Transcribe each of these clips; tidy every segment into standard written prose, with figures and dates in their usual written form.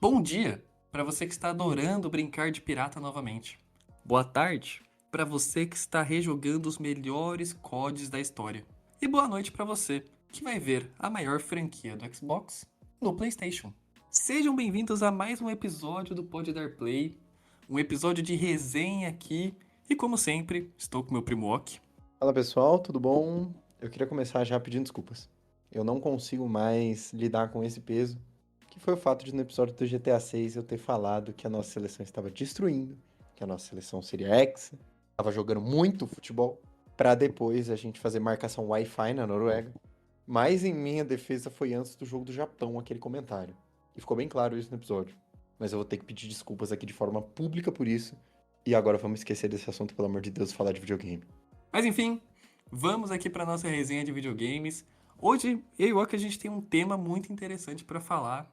Bom dia para você que está adorando brincar de pirata novamente. Boa tarde para você que está rejogando os melhores CODs da história. E boa noite para você que vai ver a maior franquia do Xbox no PlayStation. Sejam bem-vindos a mais um episódio do Pode Dar Play, um episódio de resenha aqui. E como sempre, estou com meu primo Ok. Fala pessoal, tudo bom? Eu queria começar já pedindo desculpas. Eu não consigo mais lidar com esse peso, que foi o fato de no episódio do GTA 6 eu ter falado que a nossa seleção estava destruindo, que a nossa seleção seria hexa, estava jogando muito futebol, para depois a gente fazer marcação Wi-Fi na Noruega. Mas em minha defesa foi antes do jogo do Japão aquele comentário. E ficou bem claro isso no episódio. Mas eu vou ter que pedir desculpas aqui de forma pública por isso. E agora vamos esquecer desse assunto, pelo amor de Deus, e falar de videogame. Mas enfim, vamos aqui para nossa resenha de videogames. Hoje, eu e o Ok, a gente tem um tema muito interessante para falar,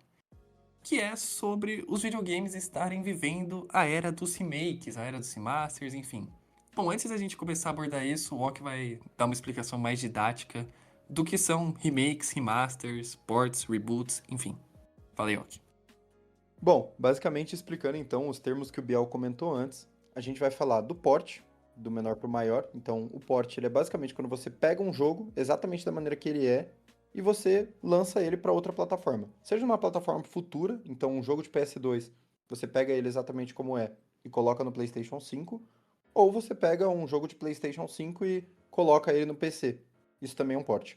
que é sobre os videogames estarem vivendo a era dos remakes, a era dos remasters, enfim. Bom, antes da gente começar a abordar isso, o Ok vai dar uma explicação mais didática do que são remakes, remasters, ports, reboots, enfim. Fala aí, Ok. Bom, basicamente explicando então os termos que o Biel comentou antes, a gente vai falar do port, do menor para o maior. Então, o port ele é basicamente quando você pega um jogo exatamente da maneira que ele é e você lança ele para outra plataforma. Seja uma plataforma futura, então um jogo de PS2, você pega ele exatamente como é e coloca no PlayStation 5, ou você pega um jogo de PlayStation 5 e coloca ele no PC. Isso também é um port.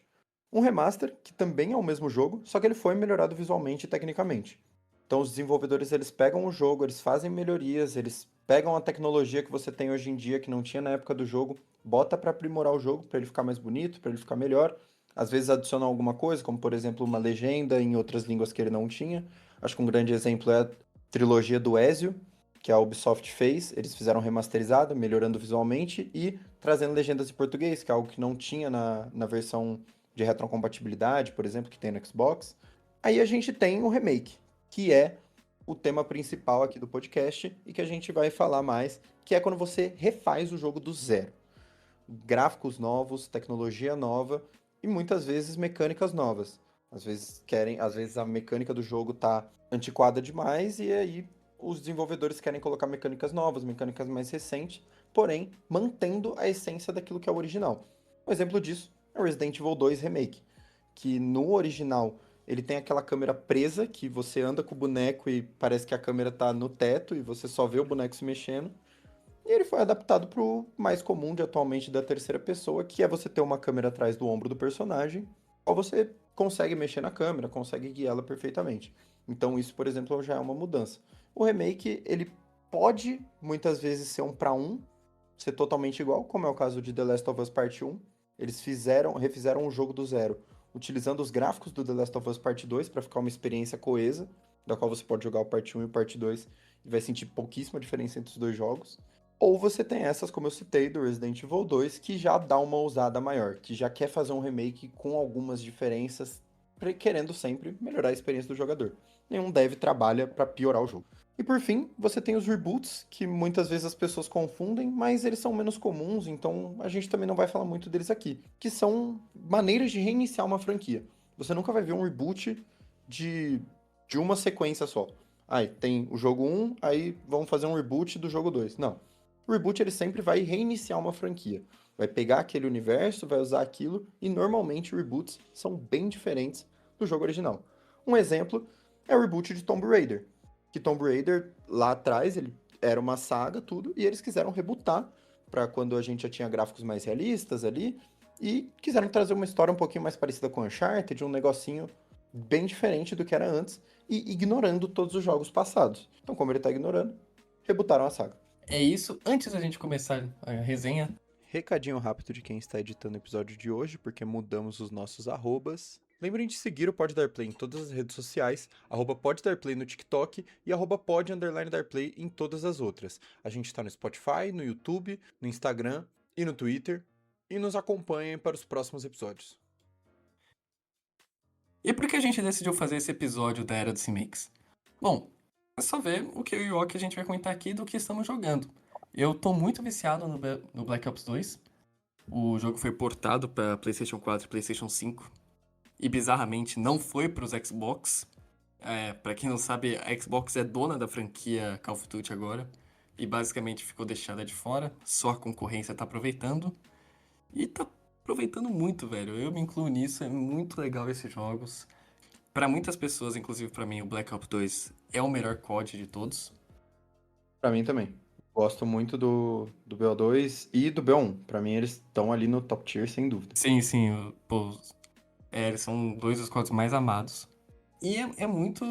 Um remaster, que também é o mesmo jogo, só que ele foi melhorado visualmente e tecnicamente. Então os desenvolvedores eles pegam o jogo, eles fazem melhorias, eles pegam a tecnologia que você tem hoje em dia que não tinha na época do jogo, bota para aprimorar o jogo, para ele ficar mais bonito, para ele ficar melhor. Às vezes adicionam alguma coisa, como por exemplo uma legenda em outras línguas que ele não tinha. Acho que um grande exemplo é a trilogia do Ezio, que a Ubisoft fez. Eles fizeram remasterizado, melhorando visualmente e trazendo legendas em português, que é algo que não tinha na versão de retrocompatibilidade, por exemplo, que tem no Xbox. Aí a gente tem o remake, que é o tema principal aqui do podcast e que a gente vai falar mais, que é quando você refaz o jogo do zero. Gráficos novos, tecnologia nova e muitas vezes mecânicas novas. Às vezes a mecânica do jogo tá antiquada demais e aí os desenvolvedores querem colocar mecânicas novas, mecânicas mais recentes, porém mantendo a essência daquilo que é o original. Um exemplo disso é o Resident Evil 2 Remake, que no original ele tem aquela câmera presa, que você anda com o boneco e parece que a câmera tá no teto e você só vê o boneco se mexendo. E ele foi adaptado pro mais comum de atualmente da terceira pessoa, que é você ter uma câmera atrás do ombro do personagem, ou você consegue mexer na câmera, consegue guiá-la perfeitamente. Então isso, por exemplo, já é uma mudança. O remake, ele pode muitas vezes ser um para um, ser totalmente igual, como é o caso de The Last of Us Part 1. Eles refizeram o jogo do zero, utilizando os gráficos do The Last of Us Part 2 para ficar uma experiência coesa, da qual você pode jogar o Parte 1 e o Parte 2 e vai sentir pouquíssima diferença entre os dois jogos. Ou você tem essas, como eu citei, do Resident Evil 2, que já dá uma ousada maior, que já quer fazer um remake com algumas diferenças, querendo sempre melhorar a experiência do jogador. Nenhum dev trabalha para piorar o jogo. E por fim, você tem os reboots, que muitas vezes as pessoas confundem, mas eles são menos comuns, então a gente também não vai falar muito deles aqui, que são maneiras de reiniciar uma franquia. Você nunca vai ver um reboot de, de uma sequência só. Aí tem o jogo 1, aí vamos fazer um reboot do jogo 2. Não. O reboot ele sempre vai reiniciar uma franquia. Vai pegar aquele universo, vai usar aquilo, e normalmente reboots são bem diferentes do jogo original. Um exemplo é o reboot de Tomb Raider, que Tomb Raider lá atrás ele era uma saga, tudo, e eles quiseram rebootar para quando a gente já tinha gráficos mais realistas ali, e quiseram trazer uma história um pouquinho mais parecida com Uncharted, um negocinho bem diferente do que era antes, e ignorando todos os jogos passados. Então, como ele está ignorando, rebootaram a saga. É isso. Antes da gente começar a resenha, Recadinho rápido de quem está editando o episódio de hoje, porque mudamos os nossos arrobas. Lembrem de seguir o Pode Dar Play em todas as redes sociais, Pode Dar Play no TikTok e Pod_Dar Play em todas as outras. A gente está no Spotify, no YouTube, no Instagram e no Twitter. E nos acompanhem para os próximos episódios. e por que a gente decidiu fazer esse episódio da Era dos Remakes? Bom, é só ver o que eu e o Ok a gente vai comentar aqui do que estamos jogando. Eu tô muito viciado no Black Ops 2. O jogo foi portado para PlayStation 4 e PlayStation 5 e bizarramente não foi para os Xbox. Pra quem não sabe, a Xbox é dona da franquia Call of Duty agora. E basicamente ficou deixada de fora. Só a concorrência tá aproveitando. E tá aproveitando muito, velho. Eu me incluo nisso, é muito legal esses jogos. Pra muitas pessoas, inclusive pra mim, o Black Ops 2 é o melhor COD de todos. Pra mim também. Gosto muito do BO2 e do BO1. Pra mim, eles estão ali no top tier, sem dúvida. Sim, sim, pô, eles são dois dos CODs mais amados. E é muito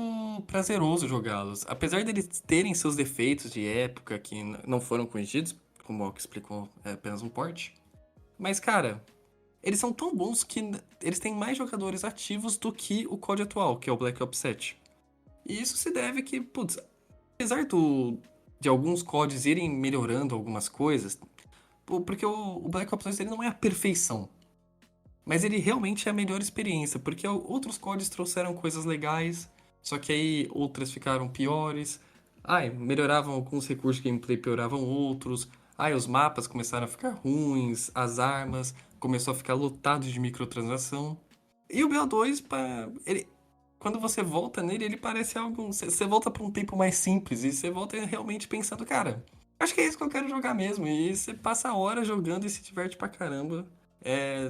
prazeroso jogá-los. Apesar deles terem seus defeitos de época que não foram corrigidos, como o Ock explicou, é apenas um port. Mas, cara, eles são tão bons que eles têm mais jogadores ativos do que o COD atual, que é o Black Ops 7. E isso se deve que, putz, apesar de alguns CODs irem melhorando algumas coisas, porque o Black Ops 2 ele não é a perfeição. Mas ele realmente é a melhor experiência, porque outros CODs trouxeram coisas legais, só que aí outras ficaram piores. Ai, melhoravam alguns recursos de gameplay, pioravam outros. Ai, os mapas começaram a ficar ruins, as armas começou a ficar lotado de microtransação. E o BO2, ele, quando você volta nele, ele parece algo. Você volta para um tempo mais simples e você volta realmente pensando, cara, acho que é isso que eu quero jogar mesmo. E você passa a hora jogando e se diverte pra caramba.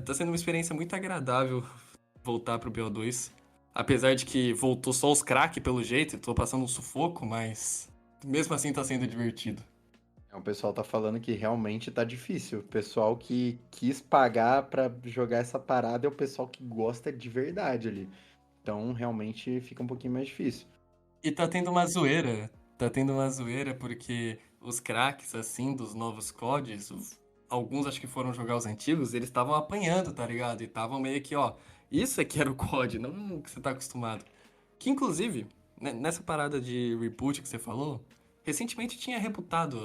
Tá sendo uma experiência muito agradável voltar pro BO2. Apesar de que voltou só os crack pelo jeito, tô passando um sufoco, mas mesmo assim tá sendo divertido. O pessoal tá falando que realmente tá difícil. O pessoal que quis pagar pra jogar essa parada é o pessoal que gosta de verdade ali. Então, realmente fica um pouquinho mais difícil. E tá tendo uma zoeira. Tá tendo uma zoeira porque os craques, assim, dos novos CODs, alguns acho que foram jogar os antigos, eles estavam apanhando, tá ligado? E estavam meio que, ó, isso aqui era o COD, não o que você tá acostumado. Que inclusive, nessa parada de reboot que você falou, recentemente tinha rebutado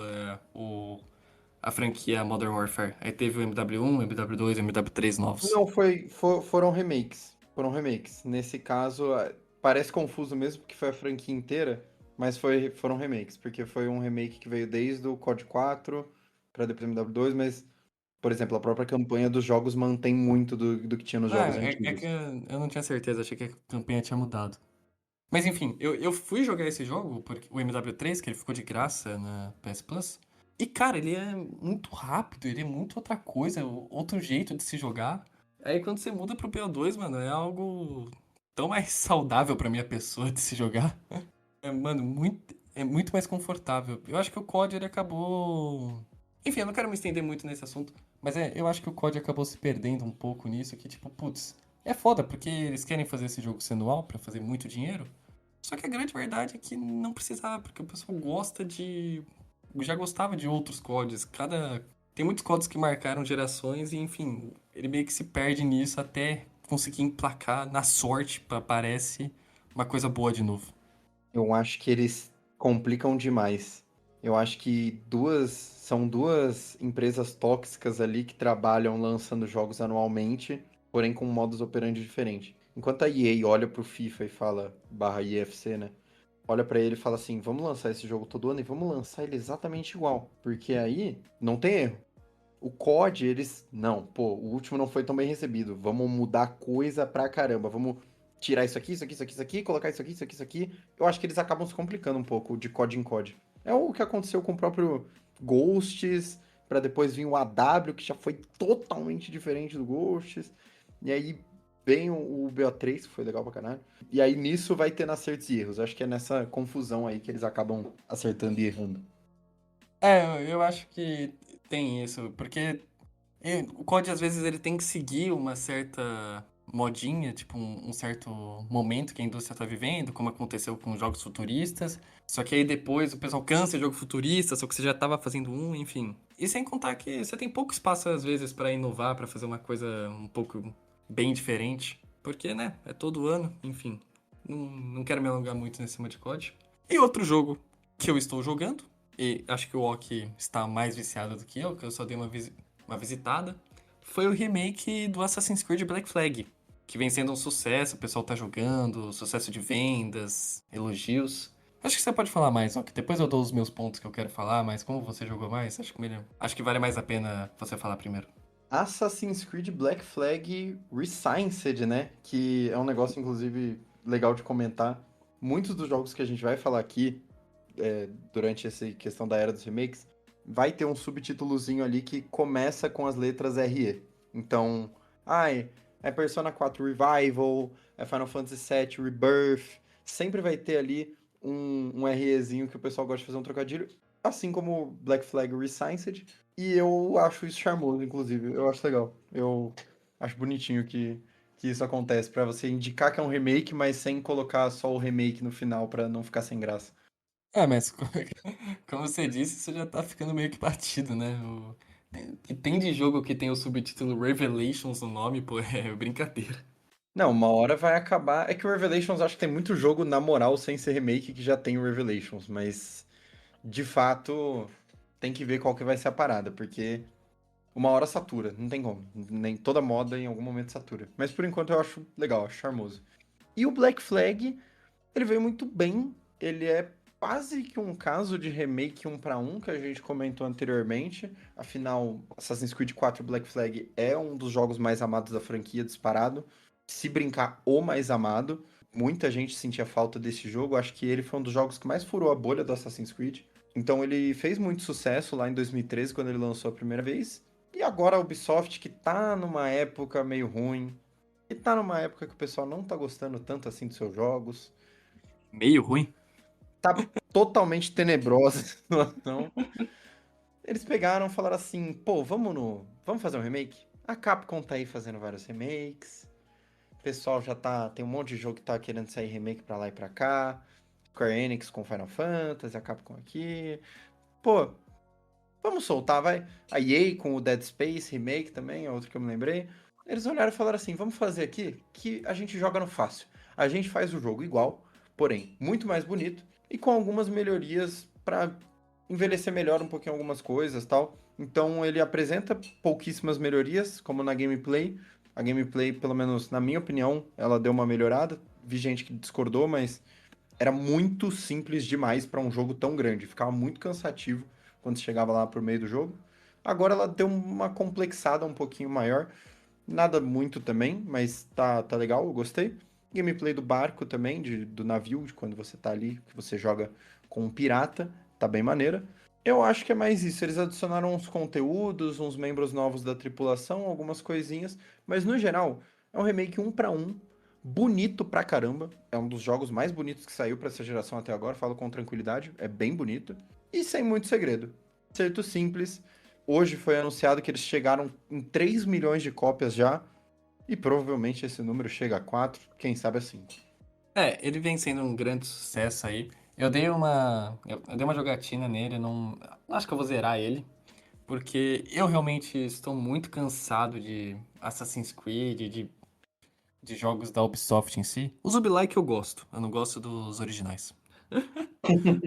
a franquia Modern Warfare. Aí teve o MW1, MW2 e MW3 novos. Não, foram remakes. Foram remakes. Nesse caso, parece confuso mesmo, porque foi a franquia inteira, mas foram remakes, porque foi um remake que veio desde o COD 4 pra depois do MW2, mas, por exemplo, a própria campanha dos jogos mantém muito do que tinha nos Ah, jogos é que antigos. eu não tinha certeza, achei que a campanha tinha mudado. Mas enfim, eu fui jogar esse jogo, o MW3, que ele ficou de graça na PS Plus. E cara, ele é muito rápido, ele é muito outra coisa, outro jeito de se jogar. Aí quando você muda pro PO2, mano, é algo tão mais saudável pra minha pessoa de se jogar. Mano, é muito mais confortável. Eu acho que o COD ele acabou. Enfim, eu não quero me estender muito nesse assunto, mas eu acho que o COD acabou se perdendo um pouco nisso, que tipo, putz, é foda, porque eles querem fazer esse jogo sendo anual pra fazer muito dinheiro. Só que a grande verdade é que não precisava, porque o pessoal gosta de. Já gostava de outros CODs. Tem muitos CODs que marcaram gerações e, enfim, ele meio que se perde nisso até conseguir emplacar na sorte, parece, uma coisa boa de novo. Eu acho que eles complicam demais. Eu acho que são duas empresas tóxicas ali que trabalham lançando jogos anualmente, porém com um modus operandi diferente. Enquanto a EA olha pro FIFA e fala, barra EFC, né? Olha pra ele e fala assim: vamos lançar esse jogo todo ano e vamos lançar ele exatamente igual. Porque aí não tem erro. O COD, eles. Não, pô, o último não foi tão bem recebido. Vamos mudar coisa pra caramba. Vamos tirar isso aqui, isso aqui, isso aqui, isso aqui, colocar isso aqui, isso aqui, isso aqui. Eu acho que eles acabam se complicando um pouco de COD em COD. É o que aconteceu com o próprio Ghosts, pra depois vir o AW, que já foi totalmente diferente do Ghosts. E aí vem o BO3, que foi legal pra caralho. E aí nisso vai ter acertos e erros. Acho que é nessa confusão aí que eles acabam acertando e errando. Eu acho que tem isso, porque o COD às vezes ele tem que seguir uma certa modinha, tipo um certo momento que a indústria tá vivendo, como aconteceu com jogos futuristas. Só que aí depois o pessoal cansa de jogo futurista, só que você já tava fazendo um, enfim. E sem contar que você tem pouco espaço às vezes pra inovar, pra fazer uma coisa um pouco bem diferente, porque, né, é todo ano, enfim. Não quero me alongar muito nesse cima de COD. E outro jogo que eu estou jogando, e acho que o Ok está mais viciado do que eu só dei uma visitada, foi o remake do Assassin's Creed Black Flag, que vem sendo um sucesso, o pessoal tá jogando, sucesso de vendas, elogios. Acho que você pode falar mais, Ok. Depois eu dou os meus pontos que eu quero falar, mas como você jogou mais, acho que vale mais a pena você falar primeiro. Assassin's Creed Black Flag Rescinced, né? Que é um negócio, inclusive, legal de comentar. muitos dos jogos que a gente vai falar aqui, durante essa questão da era dos remakes, vai ter um subtítulozinho ali que começa com as letras RE. Então, é Persona 4 Revival, é Final Fantasy VII Rebirth, sempre vai ter ali um REzinho que o pessoal gosta de fazer um trocadilho, assim como Black Flag Rescinced, e eu acho isso charmoso, inclusive, eu acho legal. Eu acho bonitinho que isso acontece, pra você indicar que é um remake, mas sem colocar só o remake no final pra não ficar sem graça. Mas como você disse, isso já tá ficando meio que batido, né? Tem de jogo que tem o subtítulo Revelations no nome, pô, é brincadeira. Não, uma hora vai acabar. É que o Revelations acho que tem muito jogo na moral sem ser remake que já tem o Revelations, mas de fato tem que ver qual que vai ser a parada, porque uma hora satura, não tem como. Nem toda moda em algum momento satura. Mas por enquanto eu acho legal, acho charmoso. E o Black Flag, ele veio muito bem. Ele é quase que um caso de remake um para um que a gente comentou anteriormente. Afinal, Assassin's Creed 4 Black Flag é um dos jogos mais amados da franquia, disparado. Se brincar, o mais amado. Muita gente sentia falta desse jogo. Acho que ele foi um dos jogos que mais furou a bolha do Assassin's Creed. Então ele fez muito sucesso lá em 2013, quando ele lançou a primeira vez. E agora a Ubisoft, que tá numa época meio ruim, e tá numa época que o pessoal não tá gostando tanto assim dos seus jogos. Meio ruim? Tá totalmente tenebrosa a situação. Eles pegaram e falaram assim, pô, vamos fazer um remake? A Capcom tá aí fazendo vários remakes. O pessoal já tá, tem um monte de jogo que tá querendo sair remake pra lá e pra cá. Square Enix com Final Fantasy, a Capcom aqui. Pô, vamos soltar, vai. A EA com o Dead Space remake também, é outro que eu me lembrei. Eles olharam e falaram assim: vamos fazer aqui que a gente joga no fácil. A gente faz o jogo igual, porém muito mais bonito e com algumas melhorias para envelhecer melhor um pouquinho algumas coisas, tal. Então ele apresenta pouquíssimas melhorias, como na gameplay. A gameplay, pelo menos na minha opinião, ela deu uma melhorada. Vi gente que discordou, mas era muito simples demais para um jogo tão grande. Ficava muito cansativo quando chegava lá pro meio do jogo. Agora ela deu uma complexada um pouquinho maior. Nada muito também, mas tá legal, eu gostei. Gameplay do barco também, do navio, de quando você tá ali, que você joga com um pirata, tá bem maneira. Eu acho que é mais isso. Eles adicionaram uns conteúdos, uns membros novos da tripulação, algumas coisinhas, mas no geral é um remake um para um, bonito pra caramba. É um dos jogos mais bonitos que saiu pra essa geração até agora, falo com tranquilidade, é bem bonito e sem muito segredo. Acerto simples. Hoje foi anunciado que eles chegaram em 3 milhões de cópias já, e provavelmente esse número chega a 4, quem sabe a 5. Ele vem sendo um grande sucesso aí. Eu dei uma jogatina nele, não acho que eu vou zerar ele, porque eu realmente estou muito cansado de Assassin's Creed, de jogos da Ubisoft em si. Os Ubilike eu gosto, eu não gosto dos originais.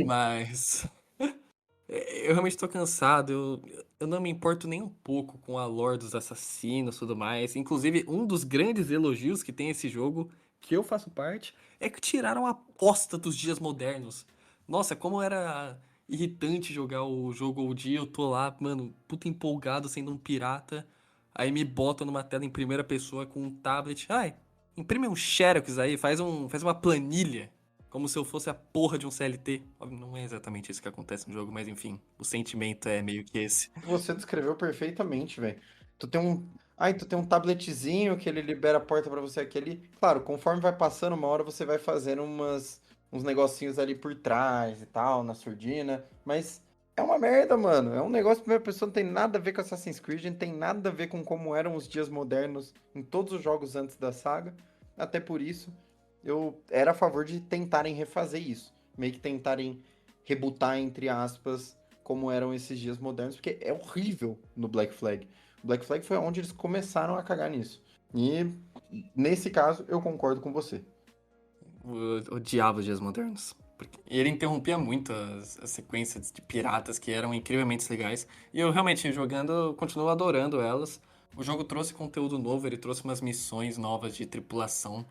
Mas eu realmente estou cansado, eu não me importo nem um pouco com a lore dos assassinos e tudo mais. Inclusive, um dos grandes elogios que tem esse jogo, que eu faço parte, é que tiraram a aposta dos dias modernos. Nossa, como era irritante jogar o jogo o dia, eu tô lá, mano, puta empolgado sendo um pirata. Aí me botam numa tela em primeira pessoa com um tablet. Ai, imprime um Xerox aí, faz uma planilha. Como se eu fosse a porra de um CLT. Óbvio, não é exatamente isso que acontece no jogo, mas enfim, o sentimento é meio que esse. Você descreveu perfeitamente, velho. Tu tem um. Ai, tu tem um tabletzinho que ele libera a porta pra você aqui ali. Claro, conforme vai passando, uma hora você vai fazendo uns negocinhos ali por trás e tal, na surdina. Mas é uma merda, mano. É um negócio que primeira pessoa, não tem nada a ver com Assassin's Creed, não tem nada a ver com como eram os dias modernos em todos os jogos antes da saga. Até por isso, eu era a favor de tentarem refazer isso. Meio que tentarem rebutar, entre aspas, como eram esses dias modernos, porque é horrível no Black Flag. O Black Flag foi onde eles começaram a cagar nisso. E nesse caso, eu concordo com você. Eu odiava os dias modernos. Porque ele interrompia muito as sequências de piratas que eram incrivelmente legais. E eu realmente, jogando, eu continuo adorando elas. O jogo trouxe conteúdo novo, ele trouxe umas missões novas de tripulação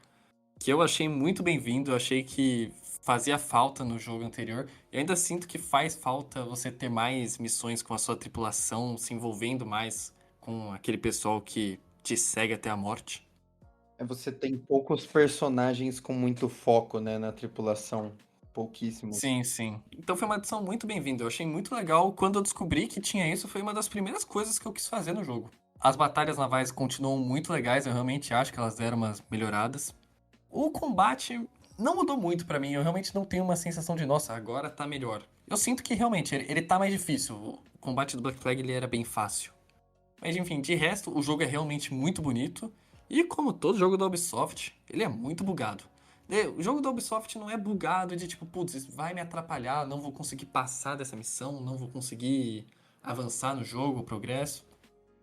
que eu achei muito bem-vindo, eu achei que fazia falta no jogo anterior. E ainda sinto que faz falta você ter mais missões com a sua tripulação, se envolvendo mais com aquele pessoal que te segue até a morte. É, você tem poucos personagens com muito foco, né, na tripulação. Pouquíssimos. Sim, sim. Então foi uma adição muito bem-vinda. Eu achei muito legal. Quando eu descobri que tinha isso, foi uma das primeiras coisas que eu quis fazer no jogo. As batalhas navais continuam muito legais, eu realmente acho que elas deram umas melhoradas. O combate não mudou muito pra mim, eu realmente não tenho uma sensação de, nossa, agora tá melhor. Eu sinto que realmente ele tá mais difícil. O combate do Black Flag ele era bem fácil. Mas enfim, de resto, o jogo é realmente muito bonito. E como todo jogo da Ubisoft, ele é muito bugado. O jogo da Ubisoft não é bugado de tipo, putz, isso vai me atrapalhar, não vou conseguir passar dessa missão, não vou conseguir avançar no jogo, o progresso.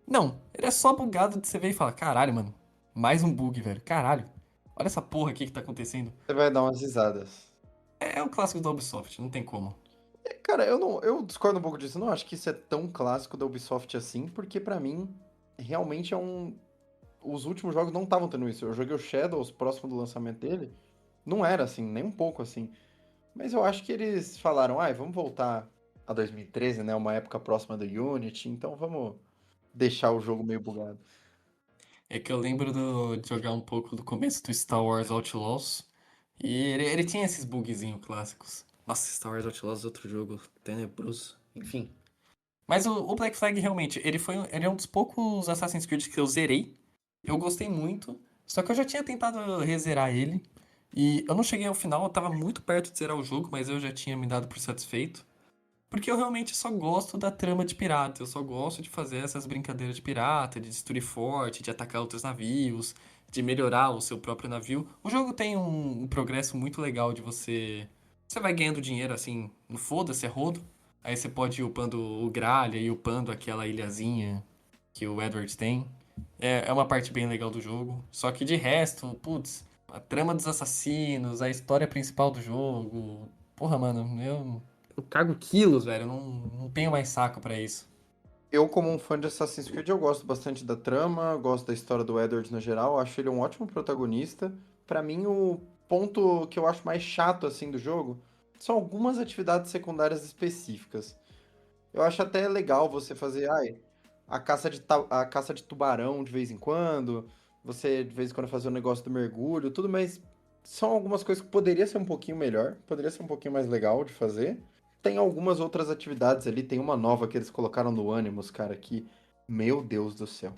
Não, ele é só bugado de você ver e falar, caralho, mano, mais um bug, velho, caralho. Olha essa porra aqui que tá acontecendo. Você vai dar umas risadas. É o clássico da Ubisoft, não tem como. Cara, eu discordo um pouco disso. Eu não acho que isso é tão clássico da Ubisoft assim, porque pra mim, realmente é um. Os últimos jogos não estavam tendo isso. Eu joguei o Shadows próximo do lançamento dele. Não era assim, nem um pouco assim. Mas eu acho que eles falaram, ai, vamos voltar a 2013, né? Uma época próxima do Unity, então vamos deixar o jogo meio bugado. É que eu lembro de jogar um pouco do começo do Star Wars Outlaws. E ele tinha esses bugzinhos clássicos. Nossa, Star Wars Outlaws é outro jogo tenebroso. Enfim. Mas o Black Flag realmente, ele é um dos poucos Assassin's Creed que eu zerei. Eu gostei muito. Só que eu já tinha tentado rezerar ele. E eu não cheguei ao final, eu tava muito perto de zerar o jogo, mas eu já tinha me dado por satisfeito. Porque eu realmente só gosto da trama de pirata. Eu só gosto de fazer essas brincadeiras de pirata, de destruir forte, de atacar outros navios, de melhorar o seu próprio navio. O jogo tem um progresso muito legal de você. Você vai ganhando dinheiro assim, no foda-se, é rodo. Aí você pode ir upando o Gralha e upando aquela ilhazinha que o Edward tem. É uma parte bem legal do jogo. Só que de resto, putz, a trama dos assassinos, a história principal do jogo. Porra, mano, eu cago quilos, velho. Eu não tenho mais saco pra isso. Eu, como um fã de Assassin's Creed, eu gosto bastante da trama, gosto da história do Edward no geral, acho ele um ótimo protagonista. Pra mim, o ponto que eu acho mais chato assim do jogo são algumas atividades secundárias específicas. Eu acho até legal você fazer, ai, a caça de tubarão de vez em quando, você de vez em quando fazer o negócio do mergulho, tudo, mas são algumas coisas que poderia ser um pouquinho melhor, poderia ser um pouquinho mais legal de fazer. Tem algumas outras atividades ali, tem uma nova que eles colocaram no Animus, cara, que, meu Deus do céu.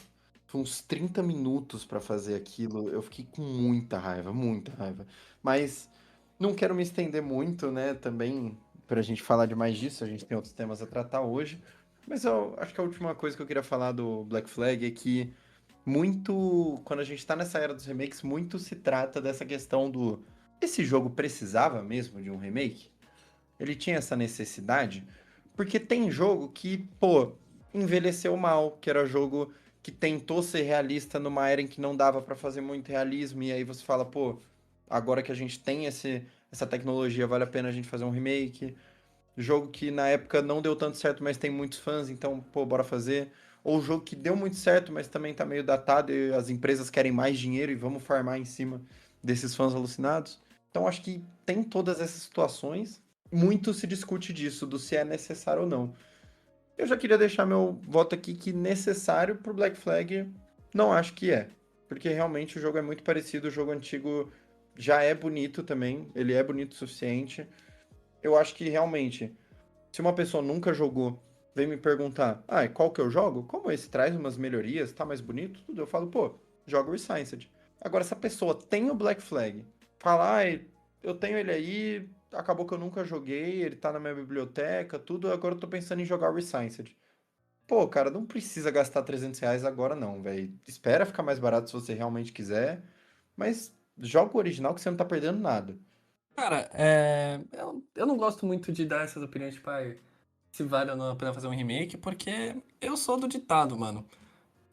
Foi uns 30 minutos pra fazer aquilo, eu fiquei com muita raiva, muita raiva. Mas não quero me estender muito, né, também, pra gente falar de mais disso, a gente tem outros temas a tratar hoje. Mas eu acho que a última coisa que eu queria falar do Black Flag é que muito, quando a gente tá nessa era dos remakes, muito se trata dessa questão do esse jogo precisava mesmo de um remake? Ele tinha essa necessidade? Porque tem jogo que, pô, envelheceu mal, que era jogo que tentou ser realista numa era em que não dava pra fazer muito realismo, e aí você fala, pô, agora que a gente tem essa tecnologia, vale a pena a gente fazer um remake. Jogo que na época não deu tanto certo, mas tem muitos fãs, então, pô, bora fazer. Ou jogo que deu muito certo, mas também tá meio datado e as empresas querem mais dinheiro e vamos farmar em cima desses fãs alucinados. Então, acho que tem todas essas situações. Muito se discute disso, do se é necessário ou não. Eu já queria deixar meu voto aqui que necessário pro Black Flag, não acho que é. Porque realmente o jogo é muito parecido, o jogo antigo já é bonito também, ele é bonito o suficiente. Eu acho que realmente, se uma pessoa nunca jogou, vem me perguntar, ah, e qual que eu jogo? Como esse traz umas melhorias, tá mais bonito, tudo, eu falo, pô, joga o Resistance. Agora, se a pessoa tem o Black Flag, fala, ah, eu tenho ele aí, acabou que eu nunca joguei, ele tá na minha biblioteca, tudo, agora eu tô pensando em jogar o Resistance. Pô, cara, não precisa gastar R$ 300 agora não, velho. Espera ficar mais barato se você realmente quiser, mas joga o original que você não tá perdendo nada. Cara, eu não gosto muito de dar essas opiniões, tipo, ai, se vale ou não a pena fazer um remake, porque eu sou do ditado, mano.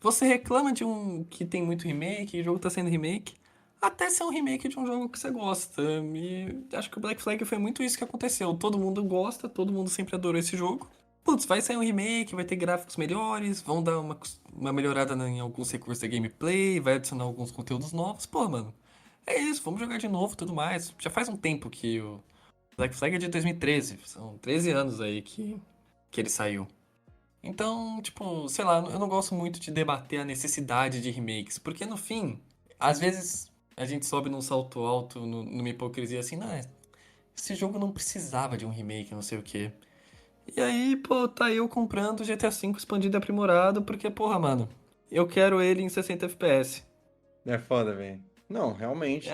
Você reclama de um que tem muito remake, e o jogo tá sendo remake, até ser um remake de um jogo que você gosta. E acho que o Black Flag foi muito isso que aconteceu. Todo mundo gosta, todo mundo sempre adorou esse jogo. Putz, vai sair um remake, vai ter gráficos melhores, vão dar uma melhorada em alguns recursos da gameplay, vai adicionar alguns conteúdos novos. Pô, mano, é isso, vamos jogar de novo e tudo mais. Já faz um tempo que o Black Flag é de 2013, são 13 anos aí que ele saiu. Então, tipo, sei lá, eu não gosto muito de debater a necessidade de remakes, porque no fim, Às vezes a gente sobe num salto alto, numa hipocrisia assim, não, esse jogo não precisava de um remake, não sei o quê. E aí, pô, tá eu comprando o GTA V expandido e aprimorado, porque, porra, mano, eu quero ele em 60 FPS. É foda, velho. Não, realmente,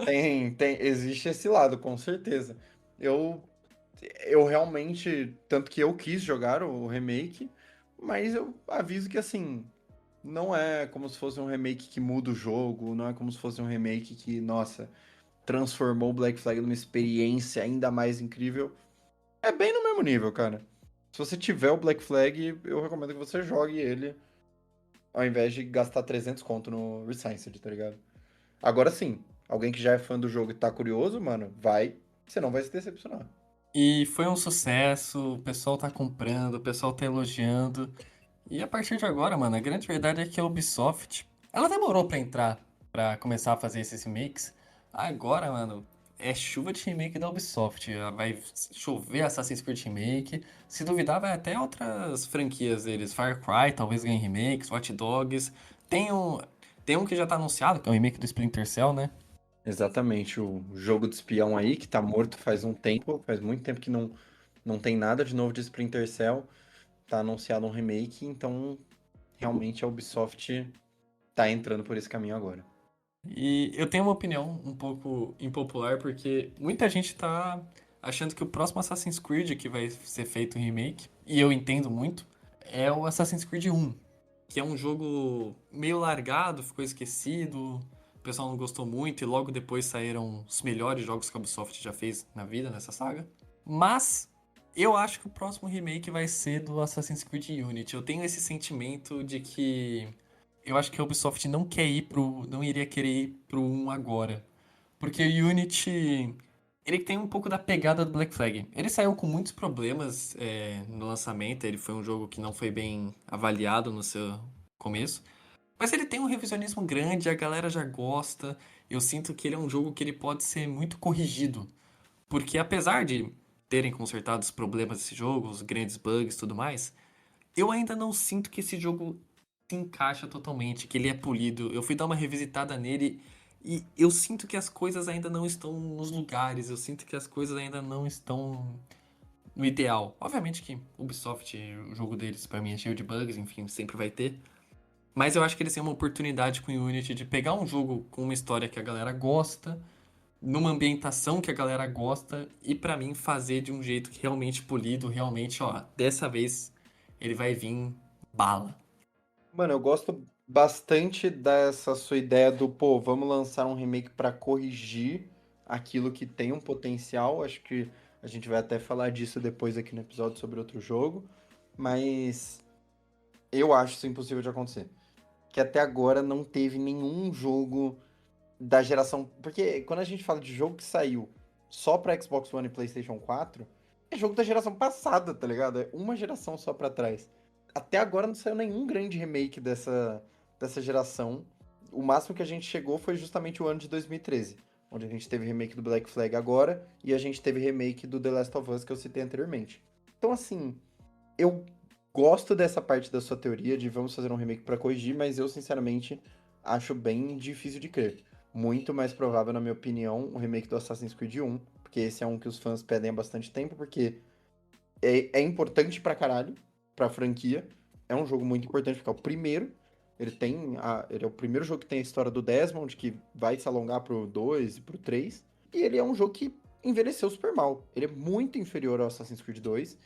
É, existe esse lado, com certeza. Eu, eu realmente, tanto que eu quis jogar o remake, mas eu aviso que, assim, não é como se fosse um remake que muda o jogo, não é como se fosse um remake que, nossa, transformou o Black Flag numa experiência ainda mais incrível. É bem no mesmo nível, cara. Se você tiver o Black Flag, eu recomendo que você jogue ele, ao invés de gastar 300 conto no Rescinced, tá ligado? Agora sim, alguém que já é fã do jogo e tá curioso, mano, vai, você não vai se decepcionar. e foi um sucesso, o pessoal tá comprando, o pessoal tá elogiando. E a partir de agora, mano, a grande verdade é que a Ubisoft, ela demorou pra entrar, pra começar a fazer esses remakes. Agora, mano, é chuva de remake da Ubisoft. Vai chover Assassin's Creed Remake. Se duvidar, vai até outras franquias deles. Far Cry, talvez ganhe remakes, Watch Dogs. Tem um, tem um que já tá anunciado, que é o remake do Splinter Cell, né? Exatamente, o jogo de espião aí, que tá morto faz um tempo, faz muito tempo que não tem nada de novo de Splinter Cell, tá anunciado um remake, então realmente a Ubisoft tá entrando por esse caminho agora. E eu tenho uma opinião um pouco impopular, porque muita gente tá achando que o próximo Assassin's Creed que vai ser feito em remake, e eu entendo muito, é o Assassin's Creed 1, que é um jogo meio largado, ficou esquecido, o pessoal não gostou muito, e logo depois saíram os melhores jogos que a Ubisoft já fez na vida nessa saga. Mas eu acho que o próximo remake vai ser do Assassin's Creed Unity. Eu tenho esse sentimento de que eu acho que a Ubisoft não iria querer ir pro um agora. Porque o Unity, ele tem um pouco da pegada do Black Flag. Ele saiu com muitos problemas no lançamento, ele foi um jogo que não foi bem avaliado no seu começo. Mas ele tem um revisionismo grande, a galera já gosta. Eu sinto que ele é um jogo que ele pode ser muito corrigido. Porque apesar de terem consertado os problemas desse jogo, os grandes bugs e tudo mais, eu ainda não sinto que esse jogo se encaixa totalmente, que ele é polido. Eu fui dar uma revisitada nele e eu sinto que as coisas ainda não estão nos lugares, eu sinto que as coisas ainda não estão no ideal. Obviamente que Ubisoft, o jogo deles pra mim é cheio de bugs, enfim, sempre vai ter. Mas eu acho que eles têm uma oportunidade com o Unity de pegar um jogo com uma história que a galera gosta, numa ambientação que a galera gosta, e pra mim fazer de um jeito que realmente polido, realmente, ó, dessa vez ele vai vir bala. Mano, eu gosto bastante dessa sua ideia do, pô, vamos lançar um remake pra corrigir aquilo que tem um potencial. Acho que a gente vai até falar disso depois aqui no episódio sobre outro jogo, mas eu acho isso impossível de acontecer. Que até agora não teve nenhum jogo da geração. Porque quando a gente fala de jogo que saiu só pra Xbox One e PlayStation 4, é jogo da geração passada, tá ligado? É uma geração só pra trás. Até agora não saiu nenhum grande remake dessa geração. O máximo que a gente chegou foi justamente o ano de 2013, onde a gente teve remake do Black Flag agora e a gente teve remake do The Last of Us que eu citei anteriormente. Então, assim, eu gosto dessa parte da sua teoria de vamos fazer um remake pra corrigir, mas eu, sinceramente, acho bem difícil de crer. Muito mais provável, na minha opinião, o remake do Assassin's Creed 1, porque esse é um que os fãs pedem há bastante tempo, porque é importante pra caralho pra franquia. É um jogo muito importante, porque é o primeiro. Ele é o primeiro jogo que tem a história do Desmond, que vai se alongar pro 2 e pro 3. E ele é um jogo que envelheceu super mal. Ele é muito inferior ao Assassin's Creed 2.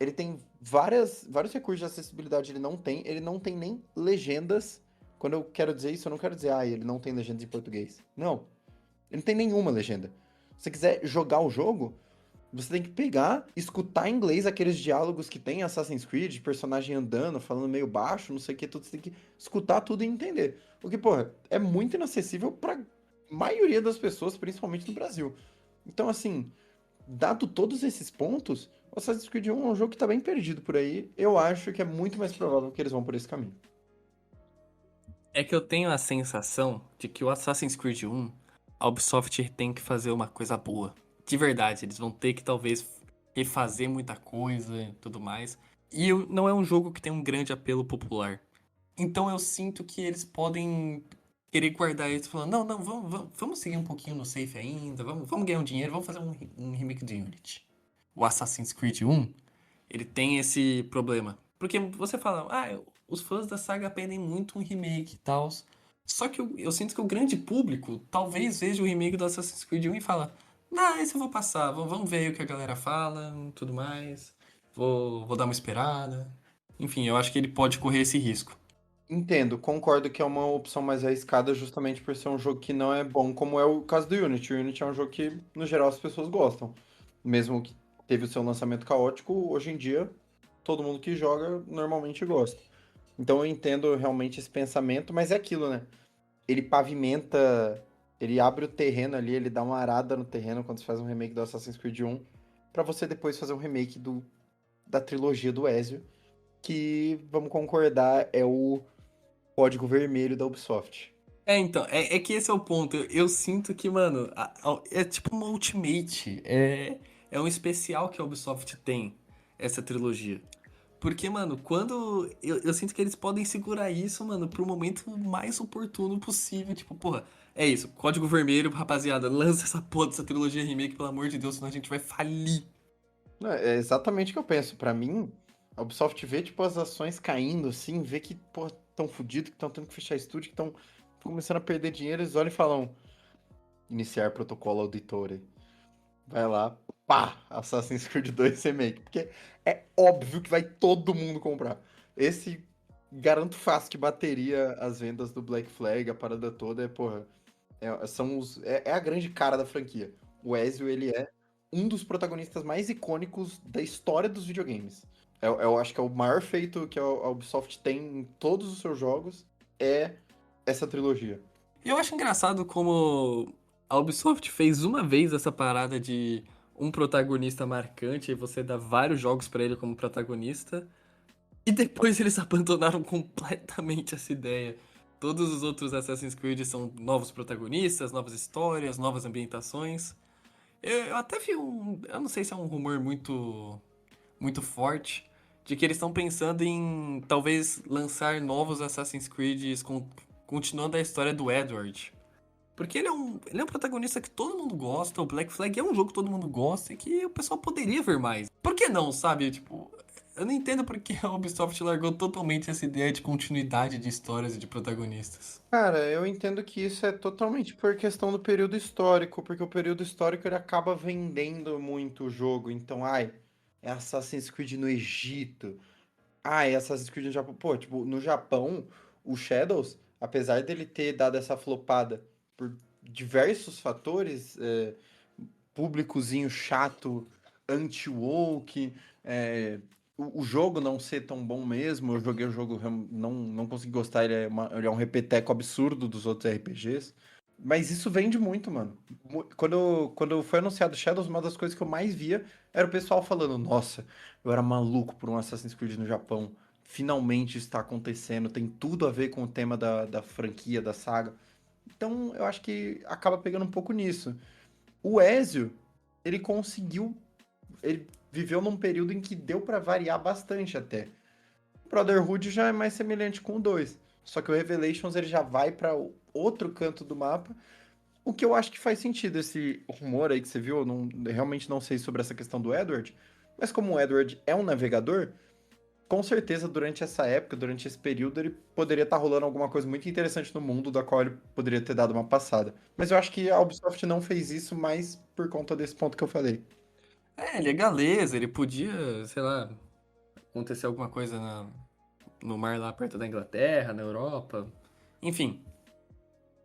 Ele tem vários recursos de acessibilidade, ele não tem nem legendas. Quando eu quero dizer isso, eu não quero dizer, ele não tem legendas em português. Não, ele não tem nenhuma legenda. Se você quiser jogar o jogo, você tem que pegar, escutar em inglês aqueles diálogos que tem em Assassin's Creed, personagem andando, falando meio baixo, não sei o que, tudo, você tem que escutar tudo e entender. O que, porra, é muito inacessível pra maioria das pessoas, principalmente no Brasil. Então, assim, dado todos esses pontos, o Assassin's Creed 1 é um jogo que tá bem perdido por aí. Eu acho que é muito mais provável que eles vão por esse caminho. É que eu tenho a sensação de que o Assassin's Creed 1, a Ubisoft tem que fazer uma coisa boa. De verdade, eles vão ter que talvez refazer muita coisa e tudo mais. Não é um jogo que tem um grande apelo popular. Então eu sinto que eles podem querer guardar isso falando, não, não, vamos seguir um pouquinho no safe ainda, vamos ganhar um dinheiro, vamos fazer um remake de Unity. O Assassin's Creed 1, ele tem esse problema. Porque você fala, os fãs da saga pedem muito um remake e tal. Só que eu sinto que o grande público talvez veja o remake do Assassin's Creed 1 e fala, esse eu vou passar, vamos ver aí o que a galera fala, tudo mais. Vou dar uma esperada. Enfim, eu acho que ele pode correr esse risco. Entendo, concordo que é uma opção mais arriscada justamente por ser um jogo que não é bom, como é o caso do Unity. O Unity é um jogo que, no geral, as pessoas gostam. Mesmo que teve o seu lançamento caótico, hoje em dia, todo mundo que joga normalmente gosta. Então eu entendo realmente esse pensamento, mas é aquilo, né? Ele pavimenta, ele abre o terreno ali, ele dá uma arada no terreno quando você faz um remake do Assassin's Creed 1, pra você depois fazer um remake da trilogia do Ezio, que, vamos concordar, é o código vermelho da Ubisoft. Então, é que esse é o ponto. Eu sinto que, mano, é tipo uma Ultimate. É um especial que a Ubisoft tem, essa trilogia. Porque, mano, quando. Eu sinto que eles podem segurar isso, mano, pro momento mais oportuno possível. Tipo, porra, é isso. Código Vermelho, rapaziada, lança essa porra dessa trilogia remake, pelo amor de Deus, senão a gente vai falir. Não, é exatamente o que eu penso. Pra mim, a Ubisoft vê, tipo, as ações caindo, assim, vê que, pô, tão fodidos, que estão tendo que fechar estúdio, que estão começando a perder dinheiro, eles olham e falam, iniciar protocolo auditore. Vai lá, pá, Assassin's Creed 2 Remake. Porque é óbvio que vai todo mundo comprar. Esse, garanto fácil que bateria as vendas do Black Flag, a parada toda, porra, é a grande cara da franquia. O Ezio, ele é um dos protagonistas mais icônicos da história dos videogames. Eu acho que é o maior feito que a Ubisoft tem em todos os seus jogos, é essa trilogia. E eu acho engraçado como a Ubisoft fez uma vez essa parada de um protagonista marcante e você dá vários jogos pra ele como protagonista. E depois eles abandonaram completamente essa ideia. Todos os outros Assassin's Creed são novos protagonistas, novas histórias, novas ambientações. Eu até vi um. Eu não sei se é um rumor muito forte. De que eles estão pensando em talvez lançar novos Assassin's Creed continuando a história do Edward. Porque ele é um protagonista que todo mundo gosta, o Black Flag é um jogo que todo mundo gosta e que o pessoal poderia ver mais. Por que não, sabe? Tipo, eu não entendo porque a Ubisoft largou totalmente essa ideia de continuidade de histórias e de protagonistas. Cara, eu entendo que isso é totalmente por questão do período histórico, porque o período histórico ele acaba vendendo muito o jogo. Então, é Assassin's Creed no Egito. É Assassin's Creed no Japão. Pô, tipo, no Japão, o Shadows, apesar dele ter dado essa flopada por diversos fatores, públicozinho chato, anti-woke, o jogo não ser tão bom mesmo. Eu joguei o jogo, não consegui gostar, ele é um repeteco absurdo dos outros RPGs. Mas isso vende muito, mano. Quando foi anunciado Shadows, uma das coisas que eu mais via era o pessoal falando: Nossa, eu era maluco por um Assassin's Creed no Japão. Finalmente está acontecendo, tem tudo a ver com o tema da franquia, da saga. Então eu acho que acaba pegando um pouco nisso. O Ezio, ele conseguiu. Ele viveu num período em que deu pra variar bastante até. O Brotherhood já é mais semelhante com o 2. Só que o Revelations ele já vai pra outro canto do mapa. O que eu acho que faz sentido, esse rumor aí que você viu, realmente não sei sobre essa questão do Edward, mas como o Edward é um navegador, com certeza durante essa época, durante esse período, ele poderia estar rolando alguma coisa muito interessante no mundo, da qual ele poderia ter dado uma passada. Mas eu acho que a Ubisoft não fez isso mais por conta desse ponto que eu falei. Ele é galês, ele podia, sei lá, acontecer alguma coisa no mar lá perto da Inglaterra, na Europa. Enfim,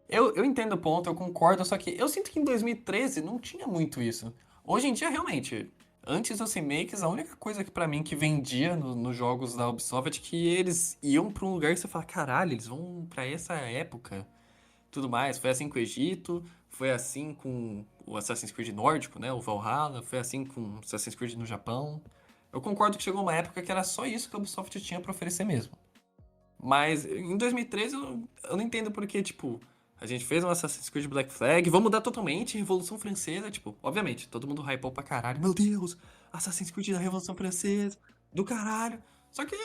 eu entendo o ponto, eu concordo, só que eu sinto que em 2013 não tinha muito isso. Hoje em dia, realmente, antes dos remakes, a única coisa que pra mim que vendia nos jogos da Ubisoft é que eles iam pra um lugar que você fala, caralho, eles vão pra essa época, tudo mais. Foi assim com o Egito, foi assim com o Assassin's Creed nórdico, né, o Valhalla, foi assim com o Assassin's Creed no Japão. Eu concordo que chegou uma época que era só isso que a Ubisoft tinha pra oferecer mesmo. Mas em 2013 eu não entendo porque, tipo, a gente fez um Assassin's Creed Black Flag, vamos mudar totalmente, Revolução Francesa, tipo, obviamente, todo mundo hypou pra caralho, meu Deus, Assassin's Creed da Revolução Francesa, do caralho. Só que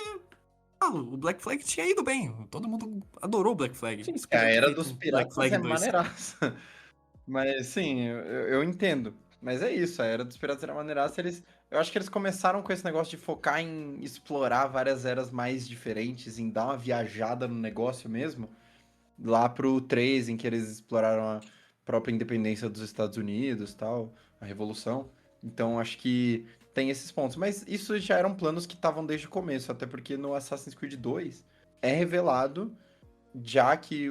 O Black Flag tinha ido bem. Todo mundo adorou o Black Flag. Sim, Eles a podiam ter Era feito dos um Black Piratas Flag é 2. maneiraça. Mas sim, eu entendo. Mas é isso, a Era dos Piratas era maneiraça. Eu acho que eles começaram com esse negócio de focar em explorar várias eras mais diferentes, em dar uma viajada no negócio mesmo. Lá pro 3, em que eles exploraram a própria independência dos Estados Unidos, tal, a Revolução. Então acho que tem esses pontos. Mas isso já eram planos que estavam desde o começo, até porque no Assassin's Creed 2 é revelado já que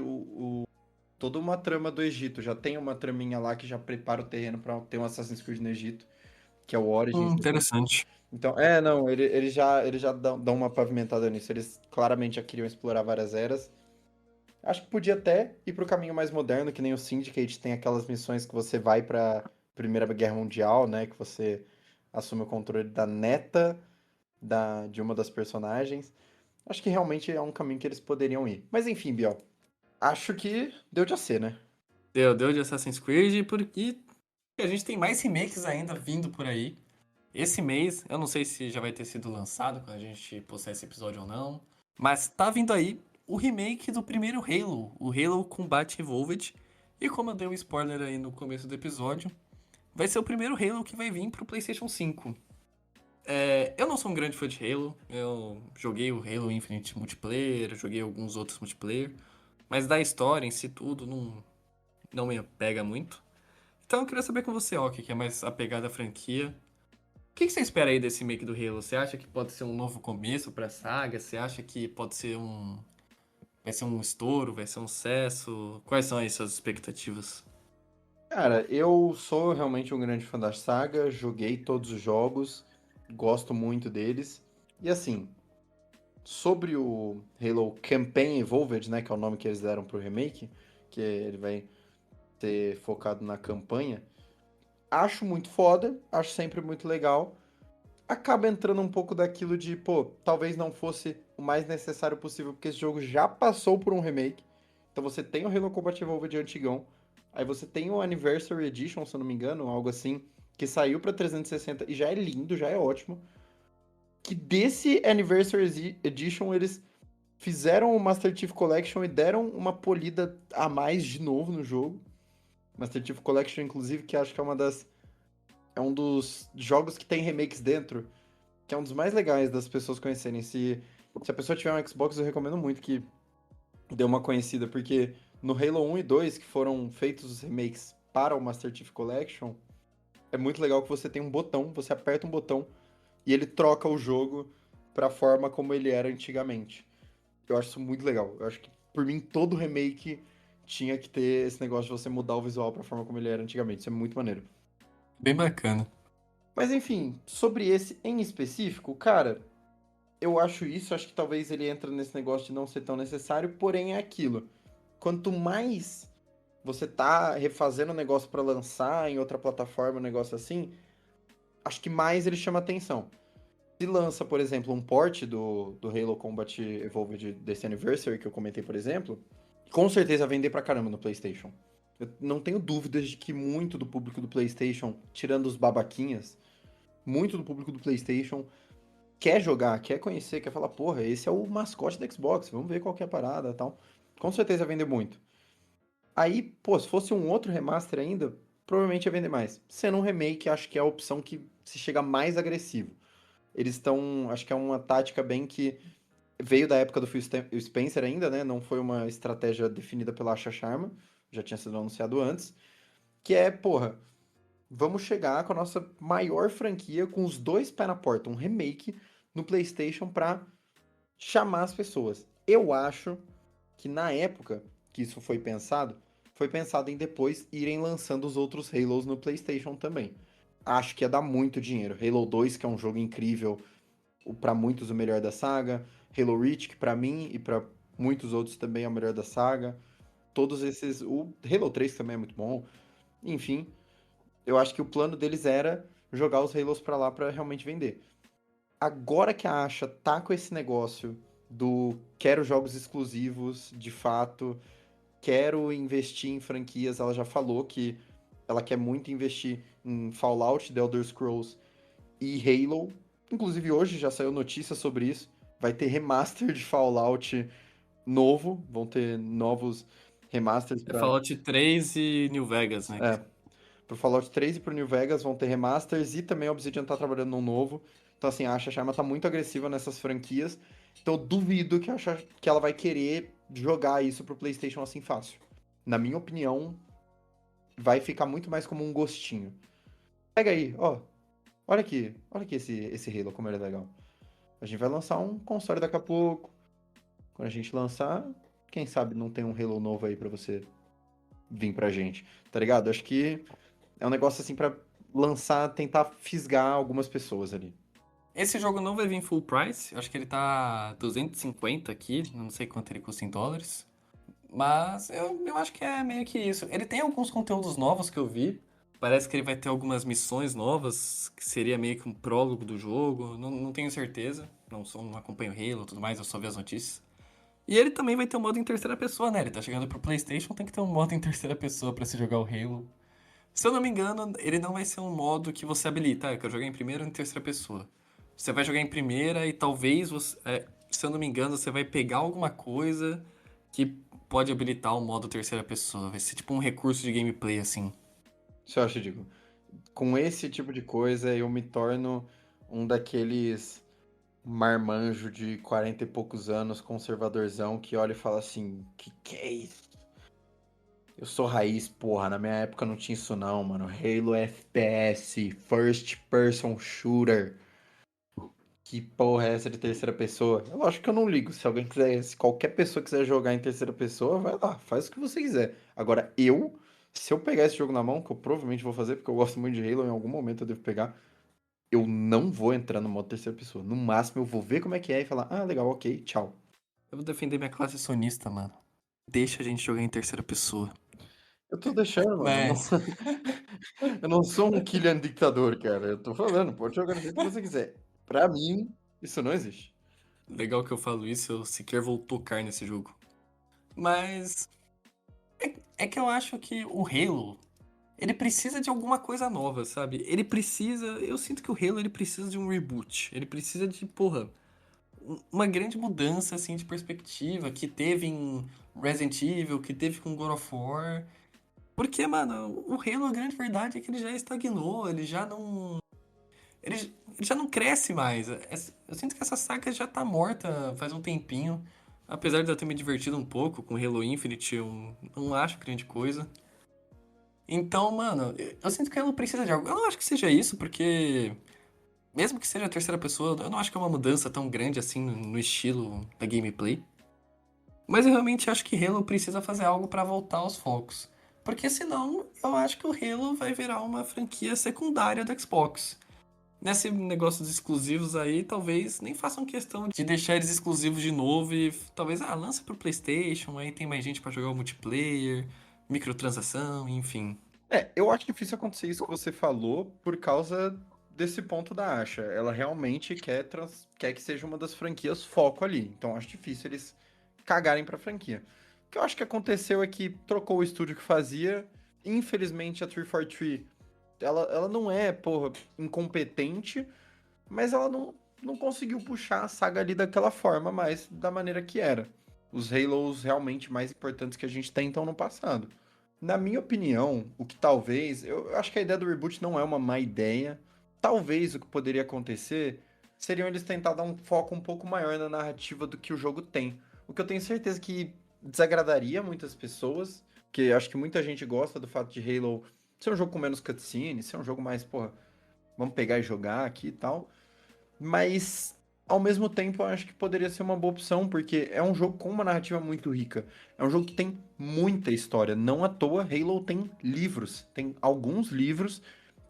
toda uma trama do Egito, já tem uma traminha lá que já prepara o terreno para ter um Assassin's Creed no Egito, que é o Origins depois. Interessante. Então, não, eles já dão uma pavimentada nisso. Eles claramente já queriam explorar várias eras. Acho que podia até ir pro caminho mais moderno, que nem o Syndicate tem aquelas missões que você vai pra Primeira Guerra Mundial, né? Que você assume o controle da neta de uma das personagens. Acho que realmente é um caminho que eles poderiam ir. Mas enfim, Biel, acho que deu de a ser, né? Deu de Assassin's Creed, porque a gente tem mais remakes ainda vindo por aí. Esse mês, eu não sei se já vai ter sido lançado quando a gente postar esse episódio ou não, mas tá vindo aí o remake do primeiro Halo, o Halo Combat Evolved. E como eu dei um spoiler aí no começo do episódio, vai ser o primeiro Halo que vai vir pro PlayStation 5. Eu não sou um grande fã de Halo, eu joguei o Halo Infinite Multiplayer, joguei alguns outros multiplayer, mas da história em si tudo não me pega muito. Então eu queria saber com você, Ok, que é mais apegado à franquia. O que você espera aí desse remake do Halo? Você acha que pode ser um novo começo pra saga? Você acha que pode ser um. Vai ser um estouro? Vai ser um sucesso? Quais são aí suas expectativas? Cara, eu sou realmente um grande fã da saga, joguei todos os jogos, gosto muito deles. E assim, sobre o Halo Campaign Evolved, né, que é o nome que eles deram pro remake, que ele vai ser focado na campanha, acho muito foda, acho sempre muito legal. Acaba entrando um pouco daquilo de, pô, talvez não fosse o mais necessário possível, porque esse jogo já passou por um remake. Então você tem o Halo Combat Evolved antigão, aí você tem o Anniversary Edition, se eu não me engano, algo assim, que saiu pra 360 e já é lindo, já é ótimo. Que desse Anniversary Edition eles fizeram o Master Chief Collection e deram uma polida a mais de novo no jogo. Master Chief Collection, inclusive, que acho que é um dos jogos que tem remakes dentro, que é um dos mais legais das pessoas conhecerem. Se a pessoa tiver um Xbox, eu recomendo muito que dê uma conhecida, porque no Halo 1 e 2, que foram feitos os remakes para o Master Chief Collection, é muito legal que você tem um botão, você aperta um botão e ele troca o jogo para a forma como ele era antigamente. Eu acho isso muito legal. Eu acho que, por mim, todo remake tinha que ter esse negócio de você mudar o visual pra forma como ele era antigamente. Isso é muito maneiro. Bem bacana. Mas enfim, sobre esse em específico, cara, eu acho isso, acho que talvez ele entra nesse negócio de não ser tão necessário, porém é aquilo. Quanto mais você tá refazendo o negócio pra lançar em outra plataforma, um negócio assim, acho que mais ele chama atenção. Se lança, por exemplo, um port do Halo Combat Evolved desse Anniversary, que eu comentei, por exemplo, com certeza vai vender pra caramba no PlayStation. Eu não tenho dúvidas de que muito do público do PlayStation, tirando os babaquinhas, muito do público do PlayStation quer jogar, quer conhecer, quer falar, porra, esse é o mascote da Xbox, vamos ver qual que é a parada e tal. Com certeza vai vender muito. Aí, pô, se fosse um outro remaster ainda, provavelmente ia vender mais. Sendo um remake, acho que é a opção que se chega mais agressivo. Eles estão, acho que é uma tática bem que veio da época do Phil Spencer ainda, né? Não foi uma estratégia definida pela Asha Sharma, já tinha sido anunciado antes, que é, porra, vamos chegar com a nossa maior franquia com os dois pés na porta, um remake no PlayStation pra chamar as pessoas. Eu acho que na época que isso foi pensado em depois irem lançando os outros Halos no PlayStation também. Acho que ia dar muito dinheiro. Halo 2, que é um jogo incrível, pra muitos o melhor da saga. Halo Reach, que pra mim e pra muitos outros também é o melhor da saga. Todos esses. O Halo 3 também é muito bom. Enfim, eu acho que o plano deles era jogar os Halos pra lá pra realmente vender. Agora que a Asha tá com esse negócio do quero jogos exclusivos, de fato, quero investir em franquias, ela já falou que ela quer muito investir em Fallout, The Elder Scrolls e Halo. Inclusive hoje já saiu notícia sobre isso, vai ter remaster de Fallout novo, vão ter novos remasters É para Fallout 3 e New Vegas, né? pro Fallout 3 e pro New Vegas vão ter remasters e também a Obsidian tá trabalhando num novo. Então assim, a Shama tá muito agressiva nessas franquias. Então eu duvido que ela vai querer jogar isso pro PlayStation assim fácil. Na minha opinião, vai ficar muito mais como um gostinho. Pega aí, ó. Olha aqui esse Halo como ele é legal. A gente vai lançar um console daqui a pouco. Quando a gente lançar, quem sabe não tem um Halo novo aí pra você vir pra gente, tá ligado? Acho que é um negócio assim pra lançar, tentar fisgar algumas pessoas ali. Esse jogo não vai vir full price, eu acho que ele tá 250 aqui, não sei quanto ele custa em dólares. Mas eu acho que é meio que isso. Ele tem alguns conteúdos novos que eu vi. Parece que ele vai ter algumas missões novas, que seria meio que um prólogo do jogo. Não tenho certeza. Não acompanho Halo e tudo mais, eu só vi as notícias. E ele também vai ter um modo em terceira pessoa, né? Ele tá chegando pro PlayStation, tem que ter um modo em terceira pessoa pra se jogar o Halo. Se eu não me engano, ele não vai ser um modo que você habilita. Ah, eu quero jogar em primeira ou em terceira pessoa. Você vai jogar em primeira e talvez você. Se eu não me engano, você vai pegar alguma coisa que pode habilitar o modo terceira pessoa. Vai ser tipo um recurso de gameplay, assim. Isso eu acho, digo. Com esse tipo de coisa, eu me torno um daqueles marmanjo de 40 e poucos anos, conservadorzão, que olha e fala assim: que é isso? Eu sou raiz, porra. Na minha época não tinha isso, não, mano. Halo FPS, First Person Shooter. Que porra é essa de terceira pessoa? Eu acho que eu não ligo. Se alguém quiser, se qualquer pessoa quiser jogar em terceira pessoa, vai lá, faz o que você quiser. Agora, se eu pegar esse jogo na mão, que eu provavelmente vou fazer, porque eu gosto muito de Halo, em algum momento eu devo pegar, eu não vou entrar no modo terceira pessoa. No máximo, eu vou ver como é que é e falar, ah, legal, ok, tchau. Eu vou defender minha classe sonista, mano. Deixa a gente jogar em terceira pessoa. Eu tô deixando, mano. Mas, Eu não sou um Killian ditador, cara. Eu tô falando, pode jogar do jeito que você quiser. Pra mim, isso não existe. legal que eu falo isso, eu sequer vou tocar nesse jogo. Mas, é que eu acho que o Halo, ele precisa de alguma coisa nova, sabe? Ele precisa. Eu sinto que o Halo ele precisa de um reboot. Ele precisa de, porra, uma grande mudança assim de perspectiva que teve em Resident Evil, que teve com God of War. Porque, mano, o Halo, a grande verdade é que ele já estagnou, ele já não. Ele já não cresce mais. Eu sinto que essa saga já tá morta faz um tempinho. Apesar de eu ter me divertido um pouco com Halo Infinite, eu não acho grande coisa. Então, mano, eu sinto que ela precisa de algo. Eu não acho que seja isso, porque mesmo que seja a terceira pessoa, eu não acho que é uma mudança tão grande assim no estilo da gameplay. Mas eu realmente acho que Halo precisa fazer algo pra voltar aos focos. Porque senão, eu acho que o Halo vai virar uma franquia secundária do Xbox. Nesse negócio dos exclusivos aí, talvez nem façam questão de deixar eles exclusivos de novo e talvez, lança pro PlayStation, aí tem mais gente pra jogar o multiplayer, microtransação, enfim. Eu acho difícil acontecer isso que você falou por causa desse ponto da Asha. Ela realmente quer que seja uma das franquias foco ali. Então acho difícil eles cagarem pra franquia. O que eu acho que aconteceu é que trocou o estúdio que fazia. Infelizmente a 343, ela não é, porra, incompetente, mas ela não conseguiu puxar a saga ali daquela forma, mais da maneira que era. Os Halos realmente mais importantes que a gente tem então no passado. Na minha opinião, o que talvez. Eu acho que a ideia do reboot não é uma má ideia. Talvez o que poderia acontecer seriam eles tentar dar um foco um pouco maior na narrativa do que o jogo tem. O que eu tenho certeza que desagradaria muitas pessoas, porque acho que muita gente gosta do fato de Halo ser um jogo com menos cutscene, ser um jogo mais, porra, vamos pegar e jogar aqui e tal. Mas, ao mesmo tempo, eu acho que poderia ser uma boa opção, porque é um jogo com uma narrativa muito rica. É um jogo que tem muita história. Não à toa, Halo tem livros. Tem alguns livros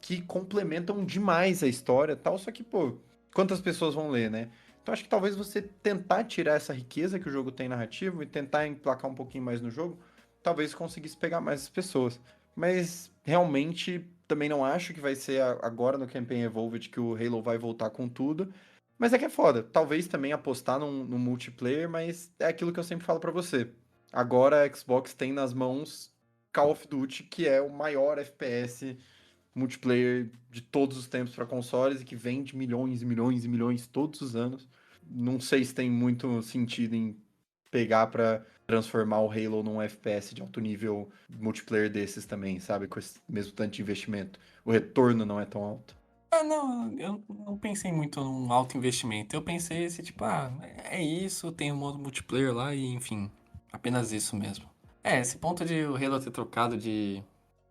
que complementam demais a história e tal. Só que, pô, quantas pessoas vão ler, né? Então, acho que talvez você tentar tirar essa riqueza que o jogo tem narrativo e tentar emplacar um pouquinho mais no jogo, talvez conseguisse pegar mais as pessoas. Mas, realmente, também não acho que vai ser agora no Campaign Evolved que o Halo vai voltar com tudo. Mas é que é foda. Talvez também apostar no multiplayer, mas é aquilo que eu sempre falo pra você. Agora a Xbox tem nas mãos Call of Duty, que é o maior FPS multiplayer de todos os tempos para consoles e que vende milhões e milhões e milhões todos os anos. não sei se tem muito sentido em pegar pra transformar o Halo num FPS de alto nível multiplayer desses também, sabe? Com esse mesmo tanto de investimento. O retorno não é tão alto. Ah, não, eu não pensei muito num alto investimento. Eu pensei esse tipo, é isso, tem um modo multiplayer lá e, enfim, apenas isso mesmo. Esse ponto de o Halo ter trocado de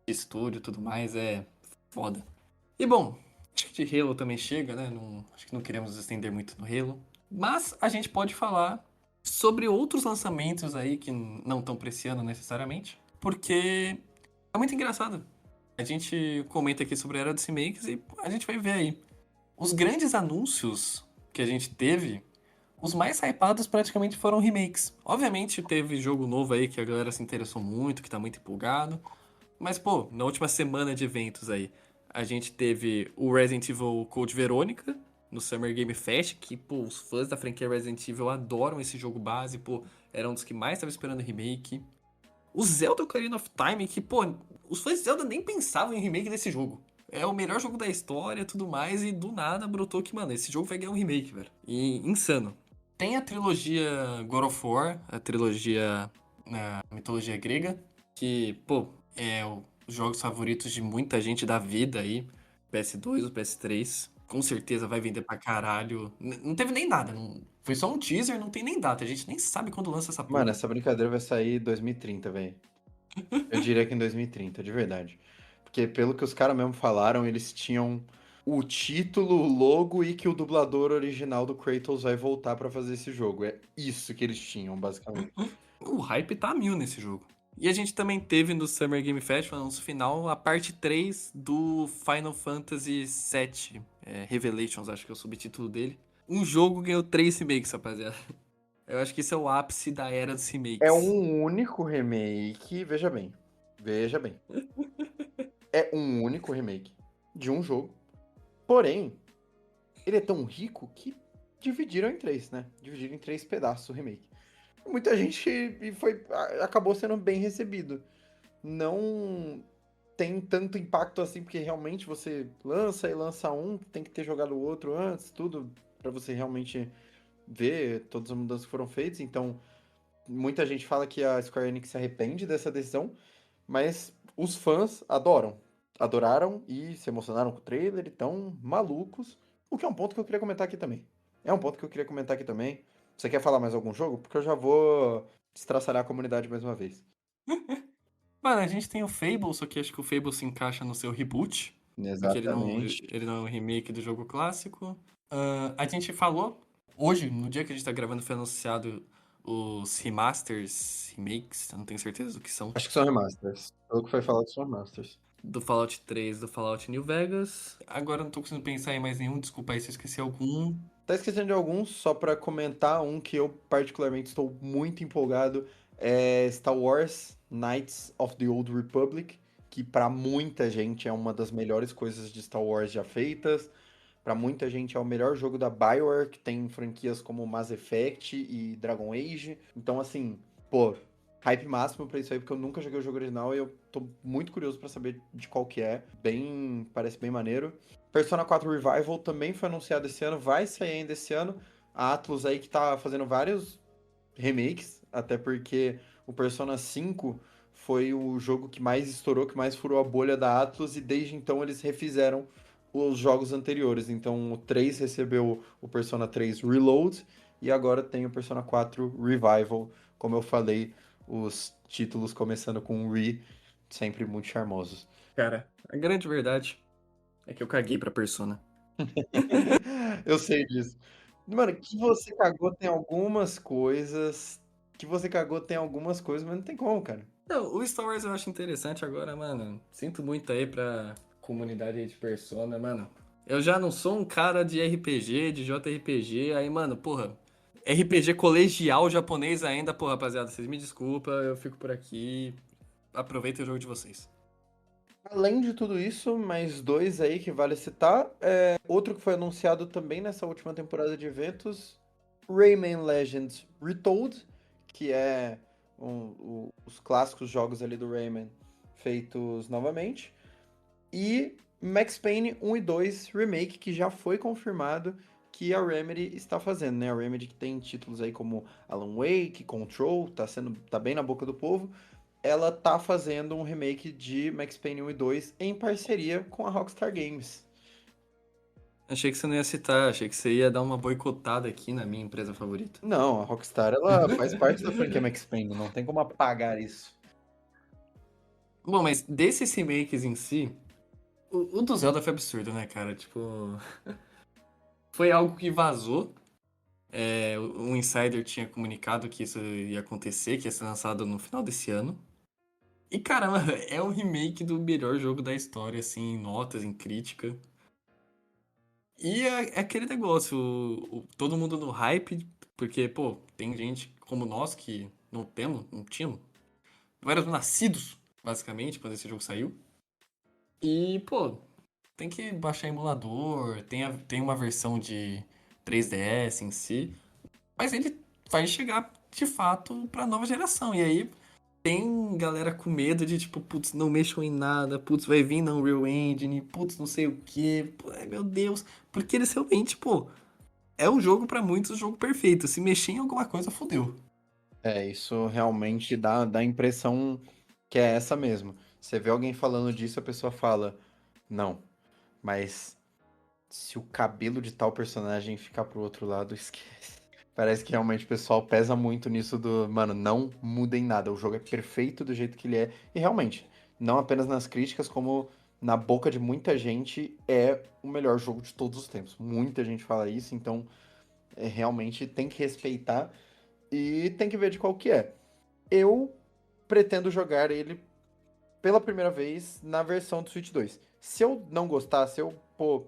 estúdio e tudo mais é foda. E bom, acho que de Halo também chega, né? Acho que não queremos nos estender muito no Halo. Mas a gente pode falar sobre outros lançamentos aí que não estão pra esse ano necessariamente, porque é muito engraçado. A gente comenta aqui sobre a Era dos Remakes e a gente vai ver aí. Os grandes anúncios que a gente teve, os mais hypados praticamente foram remakes. Obviamente teve jogo novo aí que a galera se interessou muito, que tá muito empolgado. Mas, pô, na última semana de eventos aí, a gente teve o Resident Evil Code Verônica no Summer Game Fest, que, pô, os fãs da franquia Resident Evil adoram esse jogo base, pô, era um dos que mais estava esperando remake. O Zelda Ocarina of Time, que, pô, os fãs de Zelda nem pensavam em remake desse jogo. É o melhor jogo da história e tudo mais, e do nada brotou que, mano, esse jogo vai ganhar um remake, velho. E insano. Tem a trilogia God of War, a trilogia na mitologia grega, que, pô, é os jogos favoritos de muita gente da vida aí. PS2, o PS3. Com certeza vai vender pra caralho. Não teve nem nada. Foi só um teaser, não tem nem data. A gente nem sabe quando lança essa Mano, porra. essa brincadeira vai sair em 2030, velho. Eu diria que em 2030, de verdade. Porque pelo que os caras mesmo falaram, eles tinham o título, o logo e que o dublador original do Kratos vai voltar pra fazer esse jogo. É isso que eles tinham, basicamente. O hype tá a mil nesse jogo. E a gente também teve no Summer Game Festival, no final, a parte 3 do Final Fantasy VII Revelations, acho que é o subtítulo dele. Um jogo ganhou 3 remakes, rapaziada. Eu acho que isso é o ápice da era dos É remakes. um único remake, veja bem. Veja bem. É um único remake de um jogo. Porém, ele é tão rico que dividiram em três, né? Dividiram em três pedaços o remake. Muita gente acabou sendo bem recebido. Não tem tanto impacto assim, porque realmente você lança e lança um, tem que ter jogado o outro antes, tudo, pra você realmente ver todas as mudanças que foram feitas. Então, muita gente fala que a Square Enix se arrepende dessa decisão, mas os fãs adoram. Adoraram e se emocionaram com o trailer e tão malucos. O que é um ponto que eu queria comentar aqui também. É um ponto que eu queria comentar aqui também. Você quer falar mais algum jogo? Porque eu já vou destraçalhar a comunidade mais uma vez. Mano, a gente tem o Fable, só que acho que o Fable se encaixa no seu reboot, porque Exatamente. ele não é um remake do jogo clássico. A gente falou, hoje, no dia que a gente tá gravando, foi anunciado os remasters, remakes, eu não tenho certeza do que são, Acho que são remasters. Pelo que foi falado, são remasters. do Fallout 3, do Fallout New Vegas. Agora eu não tô conseguindo pensar em mais nenhum, desculpa aí se eu esqueci algum. Tá esquecendo de alguns, só pra comentar um que eu particularmente estou muito empolgado, é Star Wars Knights of the Old Republic, que pra muita gente é uma das melhores coisas de Star Wars já feitas. Pra muita gente é o melhor jogo da BioWare, que tem franquias como Mass Effect e Dragon Age. Então, assim, pô, hype máximo pra isso aí, porque eu nunca joguei o jogo original e eu tô muito curioso pra saber de qual que é. Bem, parece bem maneiro. Persona 4 Revival também foi anunciado esse ano, vai sair ainda esse ano. A Atlus aí que tá fazendo vários remakes, até porque o Persona 5 foi o jogo que mais estourou, que mais furou a bolha da Atlus, e desde então eles refizeram os jogos anteriores. Então o 3 recebeu o Persona 3 Reload e agora tem o Persona 4 Revival. Como eu falei, os títulos começando com Re, sempre muito charmosos. Cara, a grande verdade é que eu caguei pra Persona. Eu sei disso. Mano, que você cagou tem algumas coisas. Que você cagou tem algumas coisas, mas não tem como, cara. Não, o Star Wars eu acho interessante agora, mano. Sinto muito aí pra comunidade aí de Persona, mano. Eu já não sou um cara de RPG, de JRPG, aí, mano, porra. RPG colegial japonês ainda, pô, rapaziada, vocês me desculpa, eu fico por aqui. Aproveita o jogo de vocês. Além de tudo isso, mais dois aí que vale citar. Outro que foi anunciado também nessa última temporada de eventos, Rayman Legends Retold, que é os clássicos jogos ali do Rayman feitos novamente. E Max Payne 1 e 2 Remake, que já foi confirmado que a Remedy está fazendo, né? A Remedy que tem títulos aí como Alan Wake, Control, tá bem na boca do povo. Ela tá fazendo um remake de Max Payne 1 e 2 em parceria com a Rockstar Games. Achei que você não ia citar, achei que você ia dar uma boicotada aqui na minha empresa favorita. Não, a Rockstar, ela faz parte da franquia Max Payne, não tem como apagar isso. Bom, mas desses remakes em si, o do Zelda foi absurdo, né, cara? Tipo, foi algo que vazou. Um insider tinha comunicado que isso ia acontecer, que ia ser lançado no final desse ano. E caramba, é um remake do melhor jogo da história, assim, em notas, em crítica. E é aquele negócio, todo mundo no hype, porque, pô, tem gente como nós que não tínhamos, não éramos nascidos, basicamente, quando esse jogo saiu. E, pô, tem que baixar emulador, tem uma versão de 3DS em si, mas ele vai chegar de fato pra nova geração. E aí tem galera com medo de tipo, putz, não mexam em nada, putz, vai vir na Unreal Engine, putz, não sei o quê, ai meu Deus, porque eles realmente, pô, é um jogo pra muitos, o jogo perfeito. Se mexer em alguma coisa, fodeu. Isso realmente dá a impressão que é essa mesmo. Você vê alguém falando disso, a pessoa fala, não, mas se o cabelo de tal personagem ficar pro outro lado, esquece. Parece que realmente o pessoal pesa muito nisso do, mano, não mudem nada, o jogo é perfeito do jeito que ele é. E realmente, não apenas nas críticas, como na boca de muita gente, é o melhor jogo de todos os tempos. Muita gente fala isso, então realmente tem que respeitar e tem que ver de qual que é. Eu pretendo jogar ele pela primeira vez na versão do Switch 2. Se eu não gostar, se eu, pô,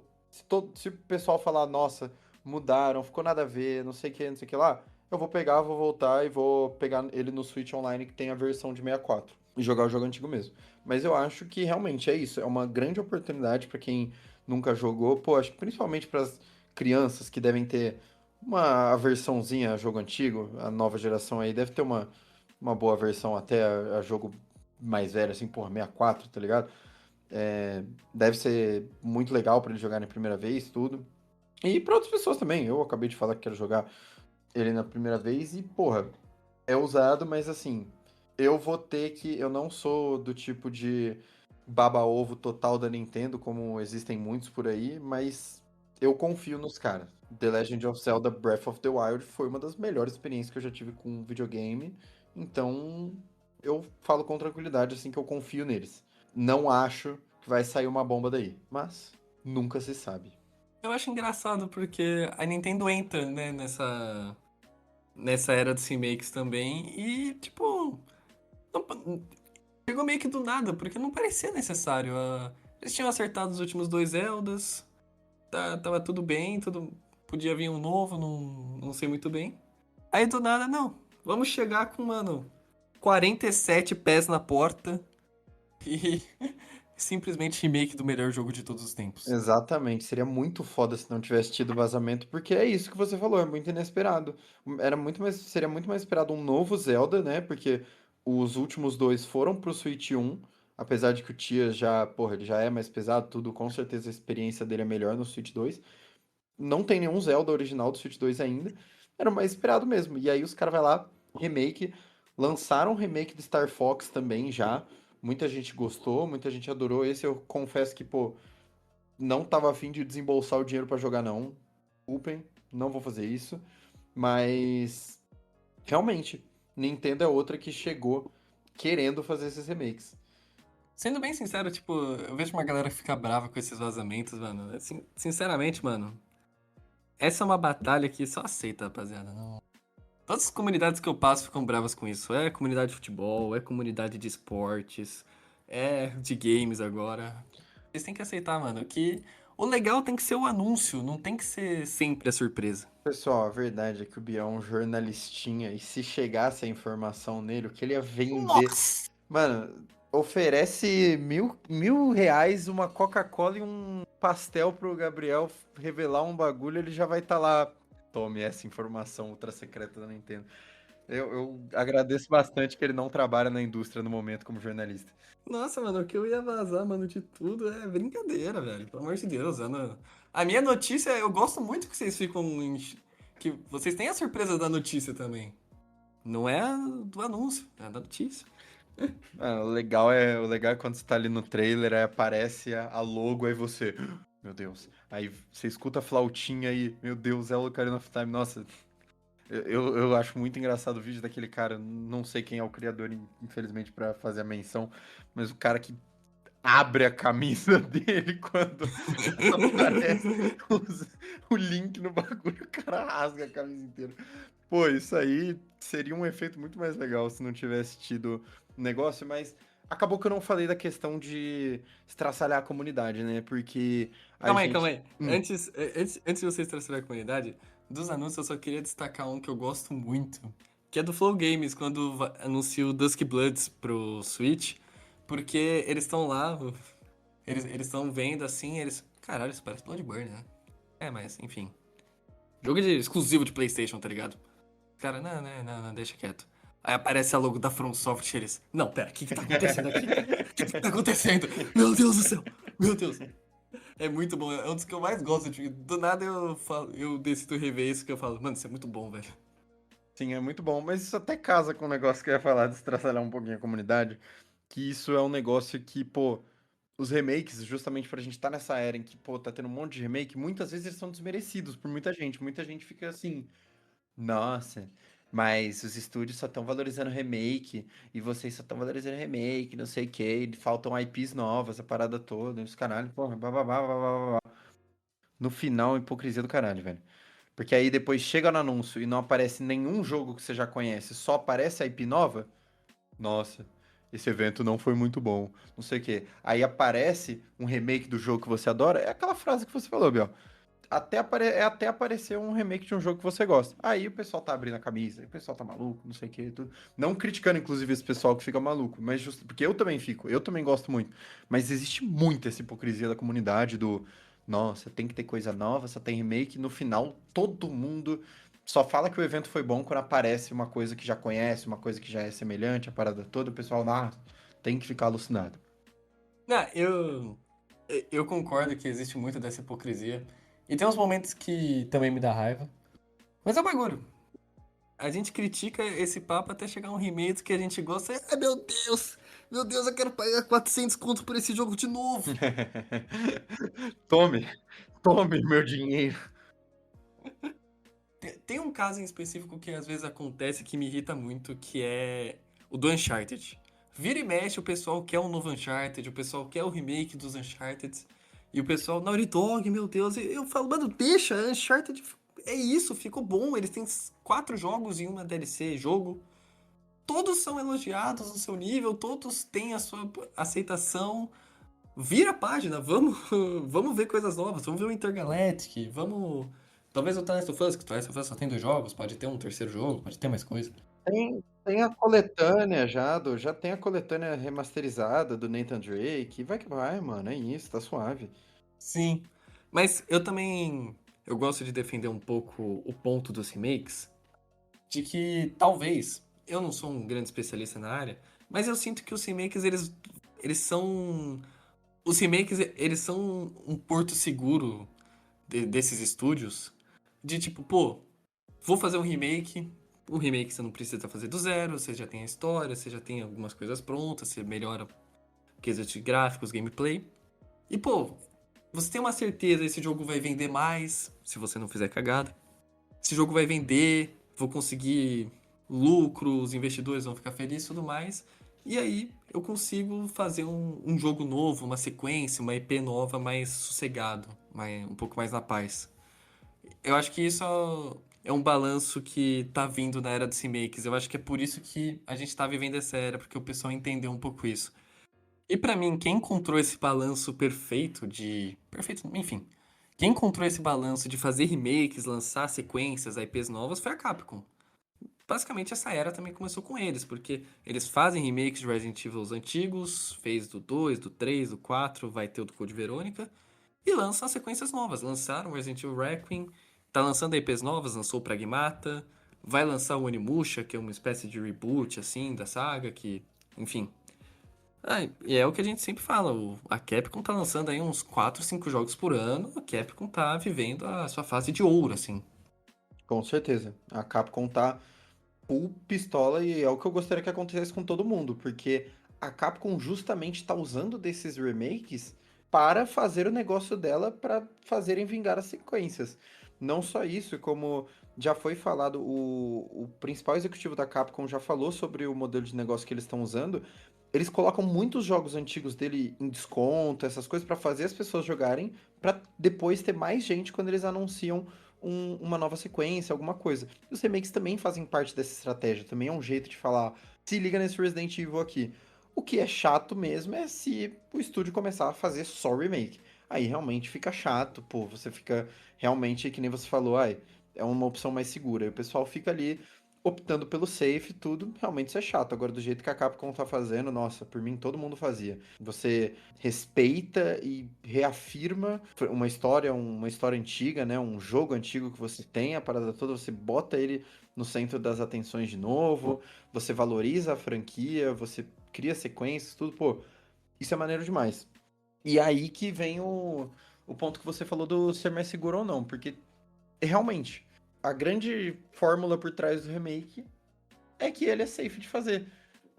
se o pessoal falar, nossa, mudaram, ficou nada a ver, não sei o que, não sei o que lá, eu vou pegar, vou voltar e vou pegar ele no Switch Online que tem a versão de 64 e jogar o jogo antigo mesmo. Mas eu acho que realmente é isso, é uma grande oportunidade para quem nunca jogou, pô, acho que principalmente para as crianças que devem ter uma versãozinha a jogo antigo, a nova geração aí deve ter uma boa versão até a jogo mais velho, assim, porra, 64, tá ligado? Deve ser muito legal pra ele jogar na primeira vez, tudo. E pra outras pessoas também. Eu acabei de falar que quero jogar ele na primeira vez e, porra, é usado, mas assim, eu vou ter que. Eu não sou do tipo de baba-ovo total da Nintendo, como existem muitos por aí, mas eu confio nos caras. The Legend of Zelda Breath of the Wild foi uma das melhores experiências que eu já tive com um videogame, então eu falo com tranquilidade assim que eu confio neles. Não acho que vai sair uma bomba daí, mas nunca se sabe. Eu acho engraçado porque a Nintendo entra, né, nessa era dos remakes também e, tipo, não- chegou meio que do nada, porque não parecia necessário. Eles tinham acertado os últimos dois Zeldas, tava tudo bem, podia vir um novo, não sei muito bem. Aí do nada, não. Vamos chegar com, mano, 47 pés na porta e simplesmente remake do melhor jogo de todos os tempos. Exatamente, seria muito foda se não tivesse tido vazamento, porque é isso que você falou, é muito inesperado. Seria muito mais esperado um novo Zelda, né? Porque os últimos dois foram pro Switch 1, apesar de que o Tia já, porra, ele já é mais pesado, tudo, com certeza a experiência dele é melhor no Switch 2. Não tem nenhum Zelda original do Switch 2 ainda. Era o mais esperado mesmo. E aí os caras vai lá, remake, lançaram um remake de Star Fox também já. Muita gente gostou, muita gente adorou. Esse eu confesso que, pô, não tava afim de desembolsar o dinheiro pra jogar, não. Desculpem, não vou fazer isso. Mas, realmente, Nintendo é outra que chegou querendo fazer esses remakes. Sendo bem sincero, tipo, eu vejo uma galera ficar brava com esses vazamentos, mano. Assim, sinceramente, mano, essa é uma batalha que só aceita, rapaziada. Não... Todas as comunidades que eu passo ficam bravas com isso. É comunidade de futebol, é comunidade de esportes, é de games agora. Vocês têm que aceitar, mano, que o legal tem que ser o anúncio, não tem que ser sempre a surpresa. Pessoal, a verdade é que o Biel é um jornalistinha e se chegasse a informação nele, o que ele ia vender. Nossa! Mano, oferece mil reais, uma Coca-Cola e um pastel pro Gabriel revelar um bagulho, ele já vai estar lá. Tome essa informação ultra secreta da Nintendo. Eu agradeço bastante que ele não trabalha na indústria no momento como jornalista. Nossa, mano, o que eu ia vazar, mano, de tudo é brincadeira, velho. Pelo amor de Deus, Ana. A minha notícia, eu gosto muito que vocês ficam. Que vocês têm a surpresa da notícia também. Não é do anúncio, é da notícia. Ah, o legal é quando você tá ali no trailer, aí aparece a logo, aí você. Meu Deus. Aí você escuta a flautinha aí, meu Deus, é o Ocarina of Time. Nossa, eu acho muito engraçado o vídeo daquele cara. Não sei quem é o criador, infelizmente, pra fazer a menção, mas o cara que abre a camisa dele quando aparece o link no bagulho, o cara rasga a camisa inteira. Pô, isso aí seria um efeito muito mais legal se não tivesse tido negócio, mas acabou que eu não falei da questão de estraçalhar a comunidade, né? Porque a Calma aí, calma gente. aí. Antes de vocês trazerem a comunidade, dos anúncios eu só queria destacar um que eu gosto muito, que é do Flow Games, quando anuncia o Dusk Bloods pro Switch, porque eles estão lá, eles estão vendo assim, eles. Caralho, isso parece Bloodborne, né? É, mas, enfim. Jogo exclusivo de PlayStation, tá ligado? Cara, não, deixa quieto. Aí aparece a logo da From Software, eles. Não, pera, o que tá acontecendo aqui? O que tá acontecendo? Meu Deus do céu! Meu Deus! É muito bom, é um dos que eu mais gosto. Do nada eu falo, eu decido rever isso que eu falo, mano, isso é muito bom, velho. Sim, é muito bom, mas isso até casa com o negócio que eu ia falar de estraçalhar um pouquinho a comunidade, que isso é um negócio que, pô, os remakes, justamente pra gente estar nessa era em que, pô, tá tendo um monte de remake, muitas vezes eles são desmerecidos por muita gente. Muita gente fica assim, nossa, mas os estúdios só estão valorizando remake, e vocês só estão valorizando remake, não sei o quê, e faltam IPs novas, a parada toda, e os caralho, porra, bababá, babá. No final, hipocrisia do caralho, velho. Porque aí depois chega no anúncio e não aparece nenhum jogo que você já conhece, só aparece a IP nova. Nossa, esse evento não foi muito bom. Não sei o quê. Aí aparece um remake do jogo que você adora. É aquela frase que você falou, Biel. É até aparecer um remake de um jogo que você gosta. Aí o pessoal tá abrindo a camisa, aí o pessoal tá maluco, não sei o que, tudo. Não criticando, inclusive, esse pessoal que fica maluco, mas porque eu também fico, eu também gosto muito. Mas existe muita essa hipocrisia da comunidade do, nossa, tem que ter coisa nova, só tem remake. No final, todo mundo só fala que o evento foi bom quando aparece uma coisa que já conhece, uma coisa que já é semelhante, a parada toda, o pessoal, tem que ficar alucinado. Não, eu concordo que existe muito dessa hipocrisia. E tem uns momentos que também me dá raiva. Mas é o bagulho. A gente critica esse papo até chegar um remake que a gente gosta. Ai, meu Deus, eu quero pagar 400 conto por esse jogo de novo. Tome, tome meu dinheiro. Tem um caso em específico que às vezes acontece que me irrita muito, que é o do Uncharted. Vira e mexe, o pessoal quer um novo Uncharted, o pessoal quer o remake dos Uncharted. E o pessoal, Naughty Dog, meu Deus, e eu falo, mano, deixa, Uncharted é isso, ficou bom. Eles têm 4 jogos e uma DLC jogo. Todos são elogiados no seu nível, todos têm a sua aceitação. Vira a página, vamos, vamos ver coisas novas, vamos ver o Intergalactic, vamos. Talvez o The Last of Us, que o The Last of Us só tem 2 jogos, pode ter um terceiro jogo, pode ter mais coisa. Tem a coletânea já tem a coletânea remasterizada do Nathan Drake. Vai que vai, mano. É isso, tá suave. Sim. Mas eu também. Eu gosto de defender um pouco o ponto dos remakes, de que talvez. Eu não sou um grande especialista na área, mas eu sinto que os remakes, eles são. Os remakes, eles são um porto seguro desses estúdios. De tipo, pô, vou fazer um remake. O remake você não precisa fazer do zero, você já tem a história, você já tem algumas coisas prontas, você melhora quesitos de gráficos, gameplay. E pô, você tem uma certeza, esse jogo vai vender mais, se você não fizer cagada. Esse jogo vai vender, vou conseguir lucro, os investidores vão ficar felizes e tudo mais. E aí eu consigo fazer um jogo novo, uma sequência, uma IP nova mais sossegado, um pouco mais na paz. Eu acho que isso é um balanço que tá vindo na era dos remakes. Eu acho que é por isso que a gente tá vivendo essa era, porque o pessoal entendeu um pouco isso. E pra mim, quem encontrou esse balanço perfeito de. Perfeito, enfim. Quem encontrou esse balanço de fazer remakes, lançar sequências, IPs novas foi a Capcom. Basicamente, essa era também começou com eles, porque eles fazem remakes de Resident Evil antigos, fez do 2, do 3, do 4, vai ter o do Code Verônica, e lançam as sequências novas. Lançaram Resident Evil Requiem, tá lançando IPs novas, lançou o Pragmata, vai lançar o Onimusha, que é uma espécie de reboot, assim, da saga, que, enfim. E é o que a gente sempre fala, a Capcom tá lançando aí uns 4, 5 jogos por ano, a Capcom tá vivendo a sua fase de ouro, assim. Com certeza. A Capcom tá full pistola e é o que eu gostaria que acontecesse com todo mundo, porque a Capcom justamente tá usando desses remakes para fazer o negócio dela para fazerem vingar as sequências. Não só isso, como já foi falado, o principal executivo da Capcom já falou sobre o modelo de negócio que eles estão usando. Eles colocam muitos jogos antigos dele em desconto, essas coisas, para fazer as pessoas jogarem, para depois ter mais gente quando eles anunciam uma nova sequência, alguma coisa. E os remakes também fazem parte dessa estratégia, também é um jeito de falar, se liga nesse Resident Evil aqui. O que é chato mesmo é se o estúdio começar a fazer só remake. Aí realmente fica chato, pô, você fica realmente, que nem você falou, ai, é uma opção mais segura. E o pessoal fica ali optando pelo safe e tudo, realmente isso é chato. Agora, do jeito que a Capcom tá fazendo, nossa, por mim todo mundo fazia. Você respeita e reafirma uma história antiga, né? Um jogo antigo que você tem, a parada toda, você bota ele no centro das atenções de novo, você valoriza a franquia, você cria sequências, tudo, pô, isso é maneiro demais. E aí que vem o ponto que você falou do ser mais seguro ou não, porque realmente, a grande fórmula por trás do remake é que ele é safe de fazer.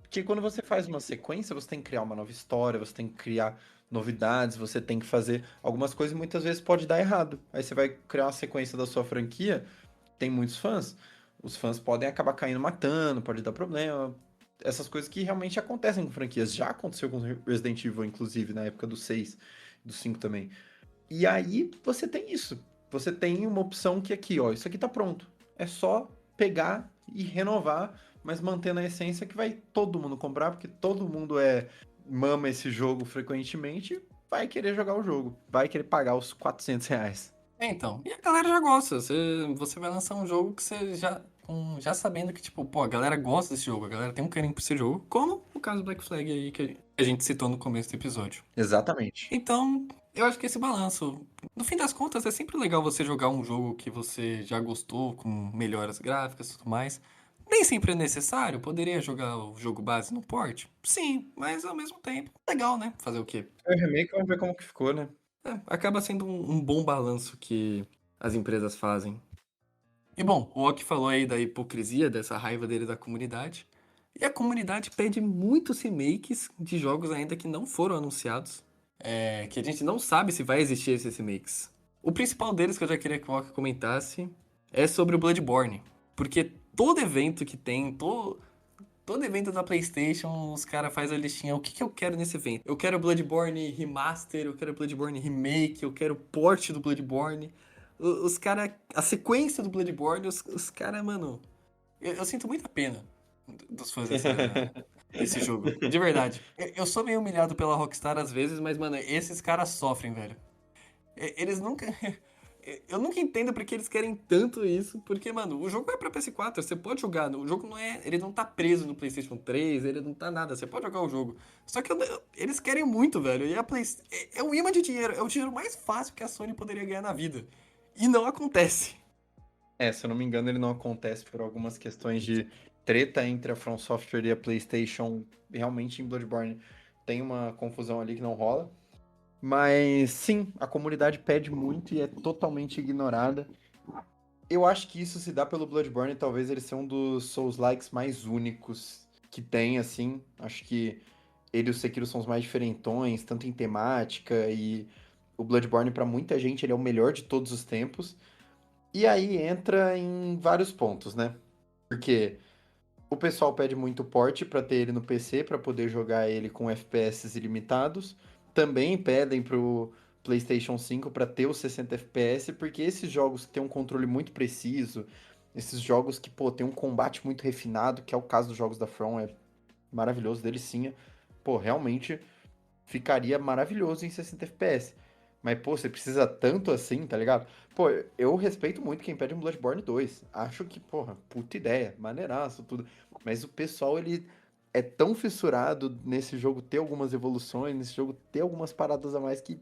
Porque quando você faz uma sequência, você tem que criar uma nova história, você tem que criar novidades, você tem que fazer algumas coisas e muitas vezes pode dar errado. Aí você vai criar uma sequência da sua franquia, tem muitos fãs, os fãs podem acabar caindo matando, pode dar problema. Essas coisas que realmente acontecem com franquias. Já aconteceu com Resident Evil, inclusive, na época do 6, do 5 também. E aí você tem isso. Você tem uma opção que aqui, ó, isso aqui tá pronto. É só pegar e renovar, mas mantendo a essência que vai todo mundo comprar, porque todo mundo mama esse jogo frequentemente, vai querer jogar o jogo, vai querer pagar os R$ 400. Então, e a galera já gosta. Você vai lançar um jogo que você já sabendo que, tipo, pô, a galera gosta desse jogo, a galera tem um carinho por esse jogo, como o caso do Black Flag aí que a gente citou no começo do episódio. Exatamente. Então, eu acho que esse balanço, no fim das contas, é sempre legal você jogar um jogo que você já gostou, com melhoras gráficas e tudo mais. Nem sempre é necessário, poderia jogar o jogo base no port? Sim, mas ao mesmo tempo, legal, né? Fazer o quê? O remake, vamos ver como que ficou, né? Acaba sendo um bom balanço que as empresas fazem. E bom, o Ok falou aí da hipocrisia, dessa raiva dele da comunidade. E a comunidade pede muitos remakes de jogos ainda que não foram anunciados. Que a gente não sabe se vai existir esses remakes. O principal deles que eu já queria que o Ok comentasse é sobre o Bloodborne. Porque todo evento que tem, todo evento da PlayStation, os caras fazem a listinha. O que eu quero nesse evento? Eu quero Bloodborne Remaster, eu quero Bloodborne Remake, eu quero port do Bloodborne. Os caras. A sequência do Bloodborne, os caras, mano. Eu sinto muita pena dos fãs desse jogo. De verdade. Eu sou meio humilhado pela Rockstar às vezes, mas, mano, esses caras sofrem, velho. Eles nunca. Eu nunca entendo porque eles querem tanto isso, porque, mano, o jogo é pra PS4, você pode jogar, o jogo não é, ele não tá preso no PlayStation 3, ele não tá nada, você pode jogar o jogo. Só que eles querem muito, velho, e a Play, é um imã de dinheiro, é o dinheiro mais fácil que a Sony poderia ganhar na vida. E não acontece. Se eu não me engano, ele não acontece por algumas questões de treta entre a From Software e a PlayStation. Realmente, em Bloodborne tem uma confusão ali que não rola. Mas sim, a comunidade pede muito e é totalmente ignorada. Eu acho que isso se dá pelo Bloodborne, talvez ele seja um dos Souls-likes mais únicos que tem, assim. Acho que ele e o Sekiro são os mais diferentões, tanto em temática e o Bloodborne, pra muita gente, ele é o melhor de todos os tempos. E aí entra em vários pontos, né? Porque o pessoal pede muito porte para ter ele no PC, para poder jogar ele com FPS ilimitados. Também pedem pro PlayStation 5 para ter os 60 FPS, porque esses jogos que têm um controle muito preciso, esses jogos que, pô, tem um combate muito refinado, que é o caso dos jogos da From, é maravilhoso, delicinha. Pô, realmente ficaria maravilhoso em 60 FPS. Mas, pô, você precisa tanto assim, tá ligado? Pô, eu respeito muito quem pede um Bloodborne 2. Acho que, porra, puta ideia, maneiraço, tudo. Mas o pessoal, ele é tão fissurado nesse jogo ter algumas evoluções, nesse jogo ter algumas paradas a mais que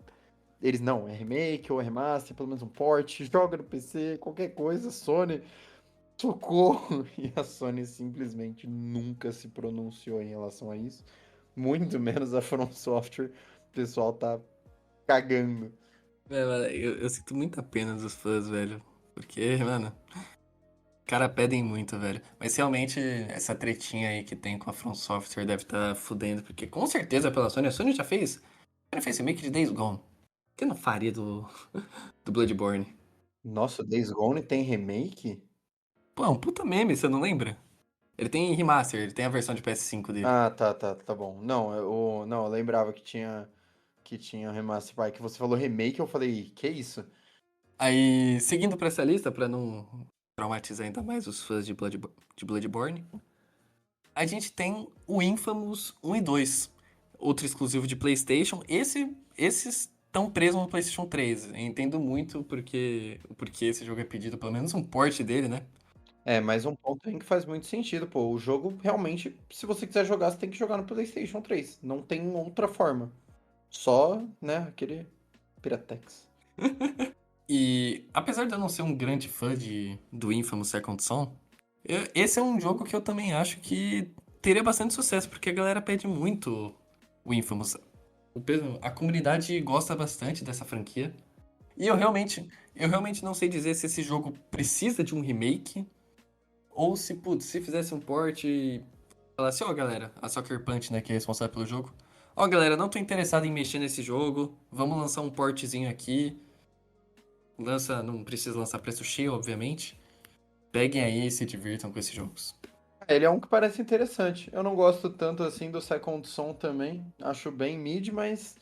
eles não, é remake ou é remaster, pelo menos um port, joga no PC, qualquer coisa, Sony, socorro! E a Sony simplesmente nunca se pronunciou em relação a isso. Muito menos a From Software. O pessoal tá cagando. É, mano, eu sinto muita pena dos fãs, velho. Porque, mano, cara pedem muito, velho. Mas realmente, essa tretinha aí que tem com a From Software deve estar fudendo. Porque com certeza pela Sony, a Sony já fez. Ela fez remake de Days Gone. Por que não faria do Bloodborne? Nossa, Days Gone tem remake? Pô, é um puta meme, você não lembra? Ele tem remaster, ele tem a versão de PS5 dele. Ah, tá bom. Não, eu lembrava que tinha Remaster Pai, que você falou remake, eu falei, que isso? Aí, seguindo pra essa lista, pra não traumatizar ainda mais os fãs de Bloodborne, a gente tem o Infamous 1 e 2, outro exclusivo de PlayStation. Esses estão presos no PlayStation 3. Eu entendo muito porque esse jogo é pedido, pelo menos um port dele, né? É, mas um ponto aí que faz muito sentido, pô. O jogo realmente, se você quiser jogar, você tem que jogar no PlayStation 3. Não tem outra forma. Só, né, aquele Piratex. E apesar de eu não ser um grande fã do Infamous Second Son, esse é um jogo que eu também acho que teria bastante sucesso, porque a galera pede muito o Infamous. A comunidade gosta bastante dessa franquia. E eu realmente não sei dizer se esse jogo precisa de um remake ou se, putz, se fizesse um port e falasse, ó, galera, a Sucker Punch, né, que é responsável pelo jogo. Ó, galera, não tô interessado em mexer nesse jogo. Vamos lançar um portzinho aqui. Não precisa lançar preço cheio, obviamente. Peguem aí e se divirtam com esses jogos. Ele é um que parece interessante. Eu não gosto tanto assim do Second Son também. Acho bem mid, mas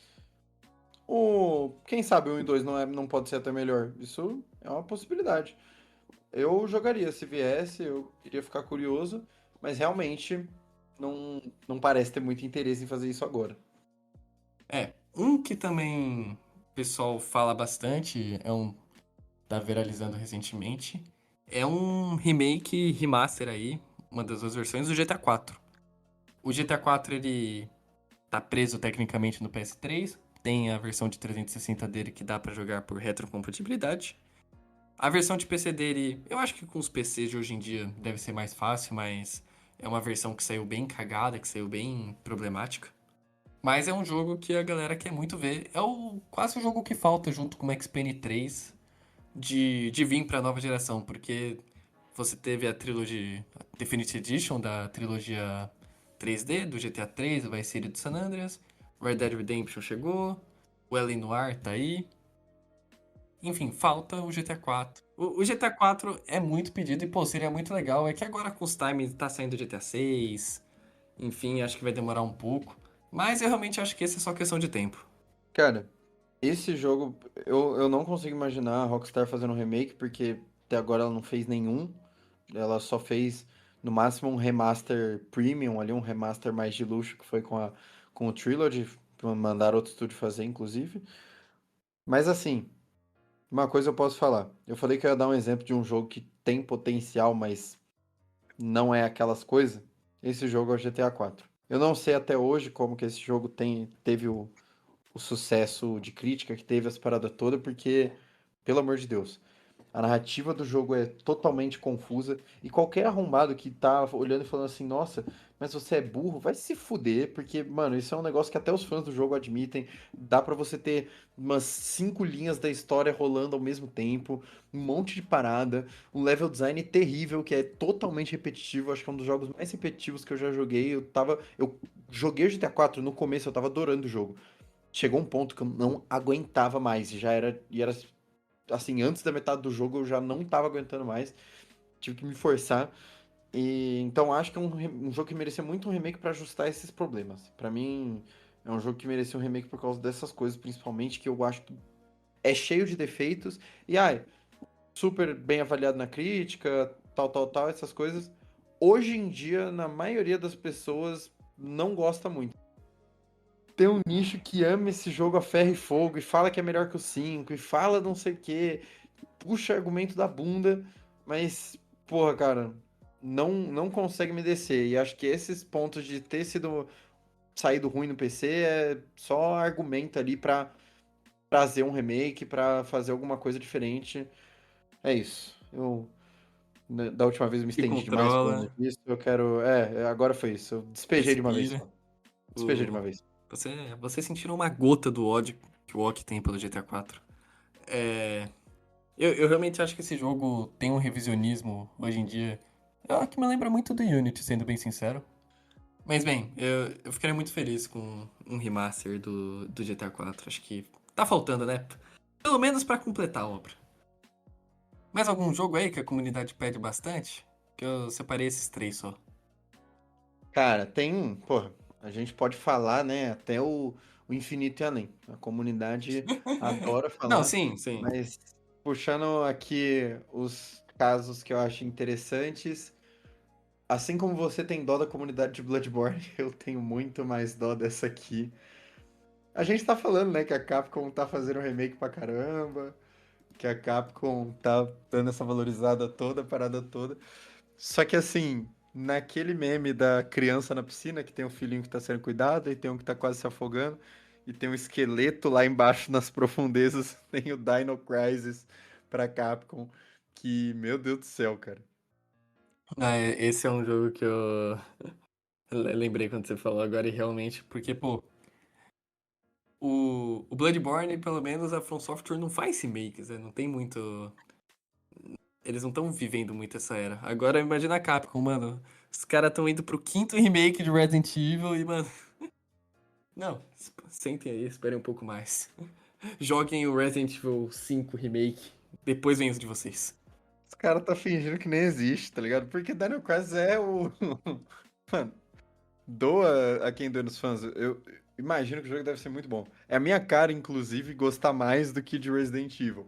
quem sabe o 1 e 2 não pode ser até melhor. Isso é uma possibilidade. Eu jogaria se viesse, eu iria ficar curioso, mas realmente não parece ter muito interesse em fazer isso agora. Um que também o pessoal fala bastante, tá viralizando recentemente, é um remake, remaster aí, uma das duas versões do GTA 4. O GTA 4 ele tá preso tecnicamente no PS3, tem a versão de 360 dele que dá pra jogar por retrocompatibilidade. A versão de PC dele, eu acho que com os PCs de hoje em dia deve ser mais fácil, mas é uma versão que saiu bem cagada, que saiu bem problemática. Mas é um jogo que a galera quer muito ver. É quase o jogo que falta junto com o Max Payne 3 de vir pra nova geração, porque você teve a trilogia a Definitive Edition da trilogia 3D, do GTA 3, o Vice City do San Andreas, Red Dead Redemption chegou, o L.A. Noire tá aí. Enfim, falta o GTA 4. O GTA 4 é muito pedido e, pô, seria muito legal. É que agora com os times tá saindo o GTA 6, enfim, acho que vai demorar um pouco. Mas eu realmente acho que esse é só questão de tempo. Cara, esse jogo, eu não consigo imaginar a Rockstar fazendo um remake, porque até agora ela não fez nenhum. Ela só fez, no máximo, um remaster premium ali, um remaster mais de luxo, que foi com o Trilogy. Mandaram outro estúdio fazer, inclusive. Mas assim, uma coisa eu posso falar. Eu falei que eu ia dar um exemplo de um jogo que tem potencial, mas não é aquelas coisas. Esse jogo é o GTA 4. Eu não sei até hoje como que esse jogo teve o sucesso de crítica que teve as paradas todas, porque, pelo amor de Deus, a narrativa do jogo é totalmente confusa e qualquer arrombado que tá olhando e falando assim, nossa, mas você é burro, vai se fuder, porque, mano, isso é um negócio que até os fãs do jogo admitem. Dá pra você ter umas 5 linhas da história rolando ao mesmo tempo, um monte de parada, um level design terrível que é totalmente repetitivo. Acho que é um dos jogos mais repetitivos que eu já joguei. Eu joguei o GTA 4 no começo, eu tava adorando o jogo. Chegou um ponto que eu não aguentava mais, e era assim, antes da metade do jogo eu já não tava aguentando mais, tive que me forçar. E então acho que é um jogo que merecia muito um remake pra ajustar esses problemas. Pra mim é um jogo que merecia um remake por causa dessas coisas, principalmente que eu acho que é cheio de defeitos e super bem avaliado na crítica, tal, essas coisas. Hoje em dia, na maioria das pessoas não gosta muito. Tem um nicho que ama esse jogo a ferro e fogo e fala que é melhor que o 5 e fala não sei o quê, puxa argumento da bunda, mas, porra, cara, não consegue me descer. E acho que esses pontos de ter sido saído ruim no PC é só argumento ali pra trazer um remake, pra fazer alguma coisa diferente. É isso. Da última vez eu me Que estendi demais controla, falando disso. Eu quero. Agora foi isso. Eu despejei de uma vez respira. só. Despejei de O... uma vez. Vocês sentiram uma gota do ódio que o Ock tem pelo GTA 4. É... eu realmente acho que esse jogo tem um revisionismo hoje em dia. Que me lembra muito do Unity, sendo bem sincero. Mas bem, eu ficaria muito feliz com um remaster do GTA 4. Acho que tá faltando, né? Pelo menos pra completar a obra. Mais algum jogo aí que a comunidade pede bastante? Que eu separei esses três só. Cara, tem. Porra, a gente pode falar, né? Até o infinito e além. A comunidade adora Não, falar. sim, sim. Mas puxando aqui os casos que eu acho interessantes. Assim como você tem dó da comunidade de Bloodborne, eu tenho muito mais dó dessa aqui. A gente tá falando, né, que a Capcom tá fazendo remake pra caramba, que a Capcom tá dando essa valorizada toda, a parada toda. Só que assim, naquele meme da criança na piscina, que tem um filhinho que tá sendo cuidado e tem um que tá quase se afogando, e tem um esqueleto lá embaixo nas profundezas, tem o Dino Crisis pra Capcom, que, meu Deus do céu, cara. Esse é um jogo que eu lembrei quando você falou agora e realmente, porque, pô, o Bloodborne, pelo menos, a From Software não faz remakes, né? Não tem muito. Eles não estão vivendo muito essa era. Agora imagina a Capcom, mano. Os caras estão indo pro quinto remake de Resident Evil e, mano. Não, sentem aí, esperem um pouco mais. Joguem o Resident Evil 5 Remake. Depois vem os de vocês. Os caras tá fingindo que nem existe, tá ligado? Porque Dino Crisis é o. Mano, doa a quem doa nos fãs. Eu imagino que o jogo deve ser muito bom. É a minha cara, inclusive, gostar mais do que de Resident Evil.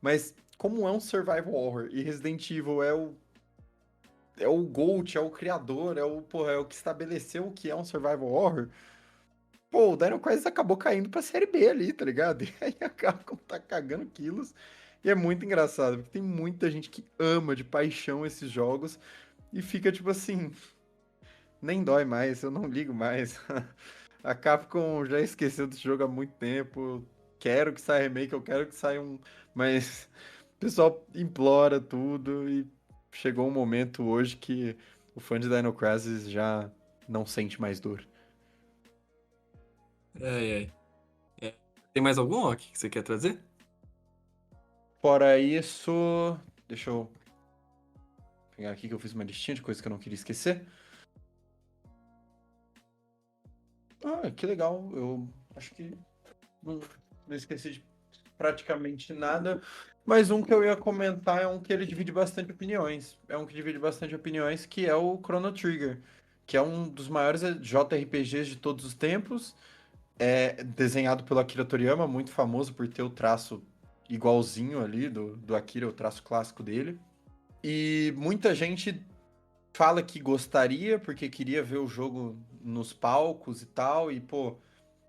Mas, como é um survival horror e Resident Evil é o GOAT, é o criador, porra, é o que estabeleceu o que é um survival horror. Pô, o Dino Crisis acabou caindo pra série B ali, tá ligado? E aí a Capcom tá cagando quilos. E é muito engraçado, porque tem muita gente que ama de paixão esses jogos e fica tipo assim, nem dói mais, eu não ligo mais. A Capcom já esqueceu desse jogo há muito tempo. Eu quero que saia remake, eu quero que saia um. Mas o pessoal implora tudo e chegou um momento hoje que o fã de Dino Crisis já não sente mais dor. Ai, ai. É. Tem mais algum, Ok, que você quer trazer? Fora isso, deixa eu pegar aqui que eu fiz uma listinha de coisas que eu não queria esquecer. Ah, que legal. Eu acho que não, não esqueci de praticamente nada. Mas um que eu ia comentar é um que ele divide bastante opiniões. É um que divide bastante opiniões, que é o Chrono Trigger, que é um dos maiores JRPGs de todos os tempos. É desenhado pelo Akira Toriyama, muito famoso por ter o traço igualzinho ali do Akira, o traço clássico dele. E muita gente fala que gostaria, porque queria ver o jogo nos palcos e tal, e pô,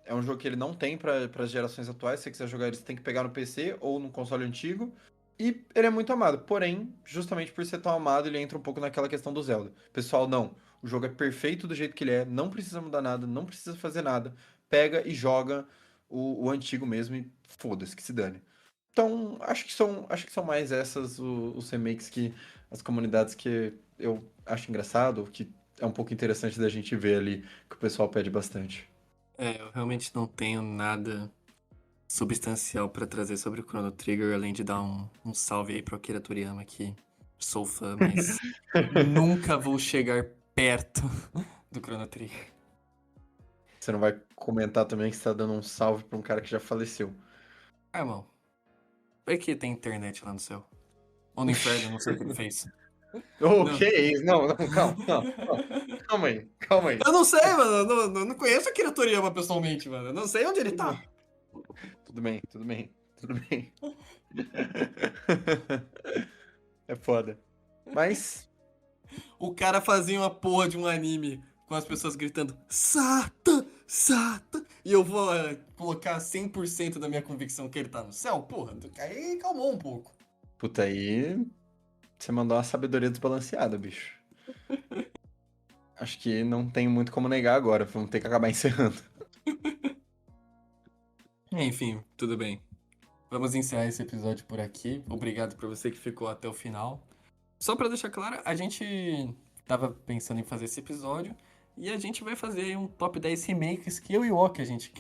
é um jogo que ele não tem para as gerações atuais. Se você quiser jogar ele, você tem que pegar no PC ou no console antigo. E ele é muito amado. Porém, justamente por ser tão amado, ele entra um pouco naquela questão do Zelda. Pessoal, não. O jogo é perfeito do jeito que ele é. Não precisa mudar nada, não precisa fazer nada. Pega e joga o antigo mesmo e foda-se, que se dane. Então, acho que são mais essas os remakes que as comunidades que eu acho engraçado, que é um pouco interessante da gente ver ali, que o pessoal pede bastante. Eu realmente não tenho nada substancial pra trazer sobre o Chrono Trigger, além de dar um salve aí pro Akira Toriyama, que sou fã, mas nunca vou chegar perto do Chrono Trigger. Você não vai comentar também que você tá dando um salve pra um cara que já faleceu. Ah, irmão, vai que tem internet lá no céu. Ou no inferno, não sei o que ele fez. O que Não. é isso? Não, não, calma, calma, calma. Calma aí, calma aí. Eu não sei, mano. Eu não conheço a Akira Toriyama pessoalmente, mano. Eu não sei onde ele Tudo tá. bem, tudo bem, tudo bem, tudo bem. É foda. Mas, O cara fazia uma porra de um anime com as pessoas gritando Sata, Sata. E eu vou colocar 100% da minha convicção que ele tá no céu? Porra, aí calmou um pouco. puta aí, você mandou uma sabedoria desbalanceada, bicho. Acho que não tem muito como negar agora, vamos ter que acabar encerrando. Enfim, tudo bem. Vamos encerrar esse episódio por aqui. Obrigado por você que ficou até o final. Só pra deixar claro, a gente tava pensando em fazer esse episódio e a gente vai fazer aí um top 10 remakes que eu e o Ok a gente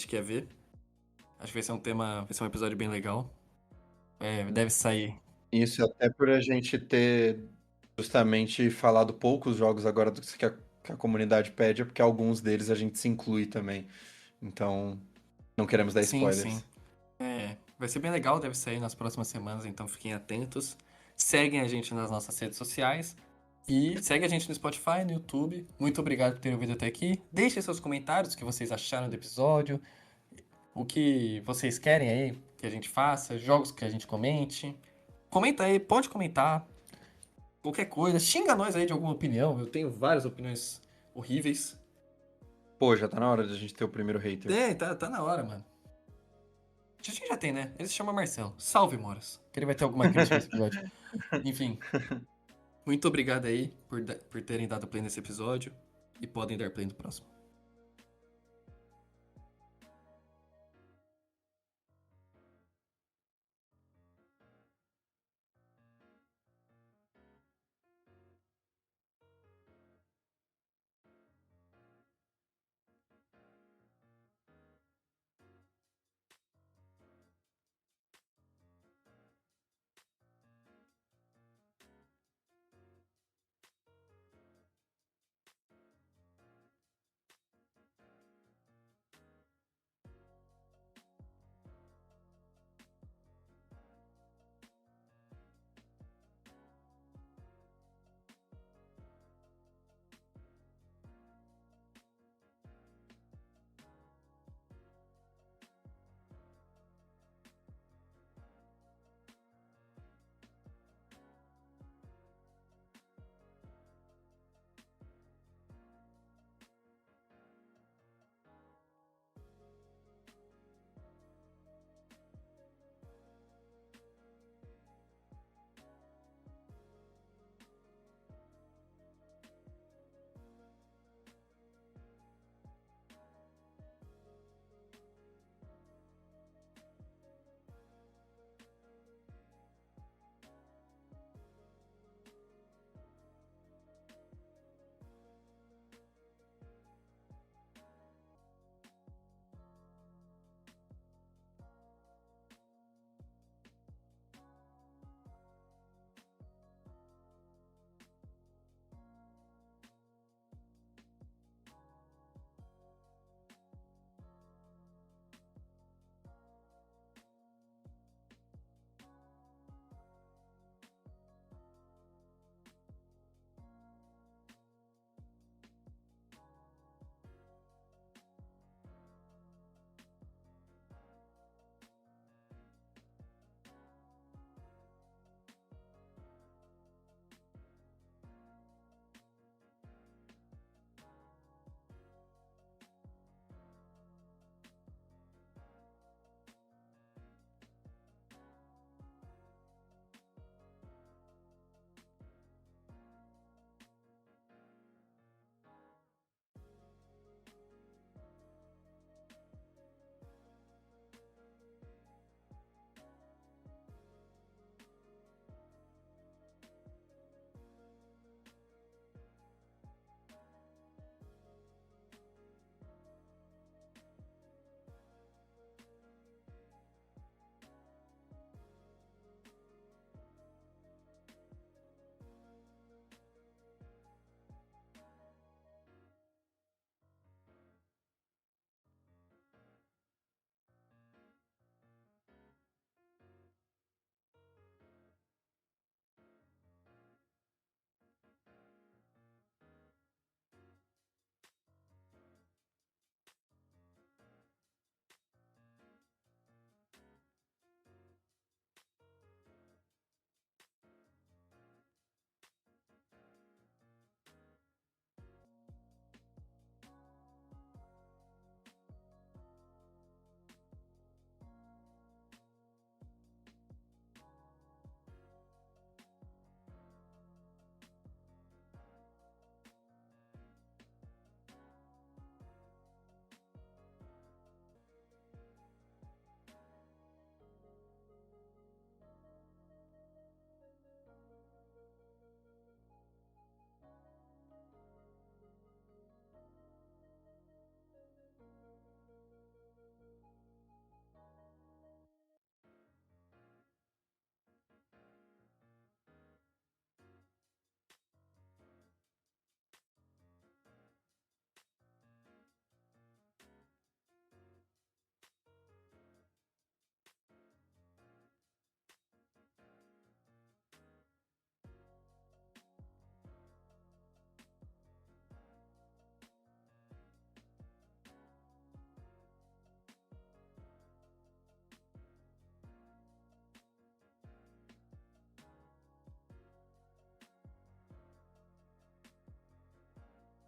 quer ver. Acho que vai ser um tema, vai ser um episódio bem legal. Deve sair. Isso até por a gente ter justamente falado poucos jogos agora do que a comunidade pede, é porque alguns deles a gente se inclui também. Então, não queremos dar Sim, sim. spoilers. Vai ser bem legal, deve sair nas próximas semanas, então fiquem atentos. Seguem a gente nas nossas redes sociais. E segue a gente no Spotify, no YouTube. Muito obrigado por ter ouvido até aqui. Deixem seus comentários, o que vocês acharam do episódio, o que vocês querem aí que a gente faça, jogos que a gente comente. Comenta aí, pode comentar, qualquer coisa. Xinga nós aí de alguma opinião. Eu tenho várias opiniões horríveis. Pô, já tá na hora de a gente ter o primeiro hater. Tá na hora, mano. A gente já tem, né? Ele se chama Marcelo. Salve, Moras. Que ele vai ter alguma crítica nesse episódio. Enfim, muito obrigado aí por terem dado play nesse episódio. E podem dar play no próximo.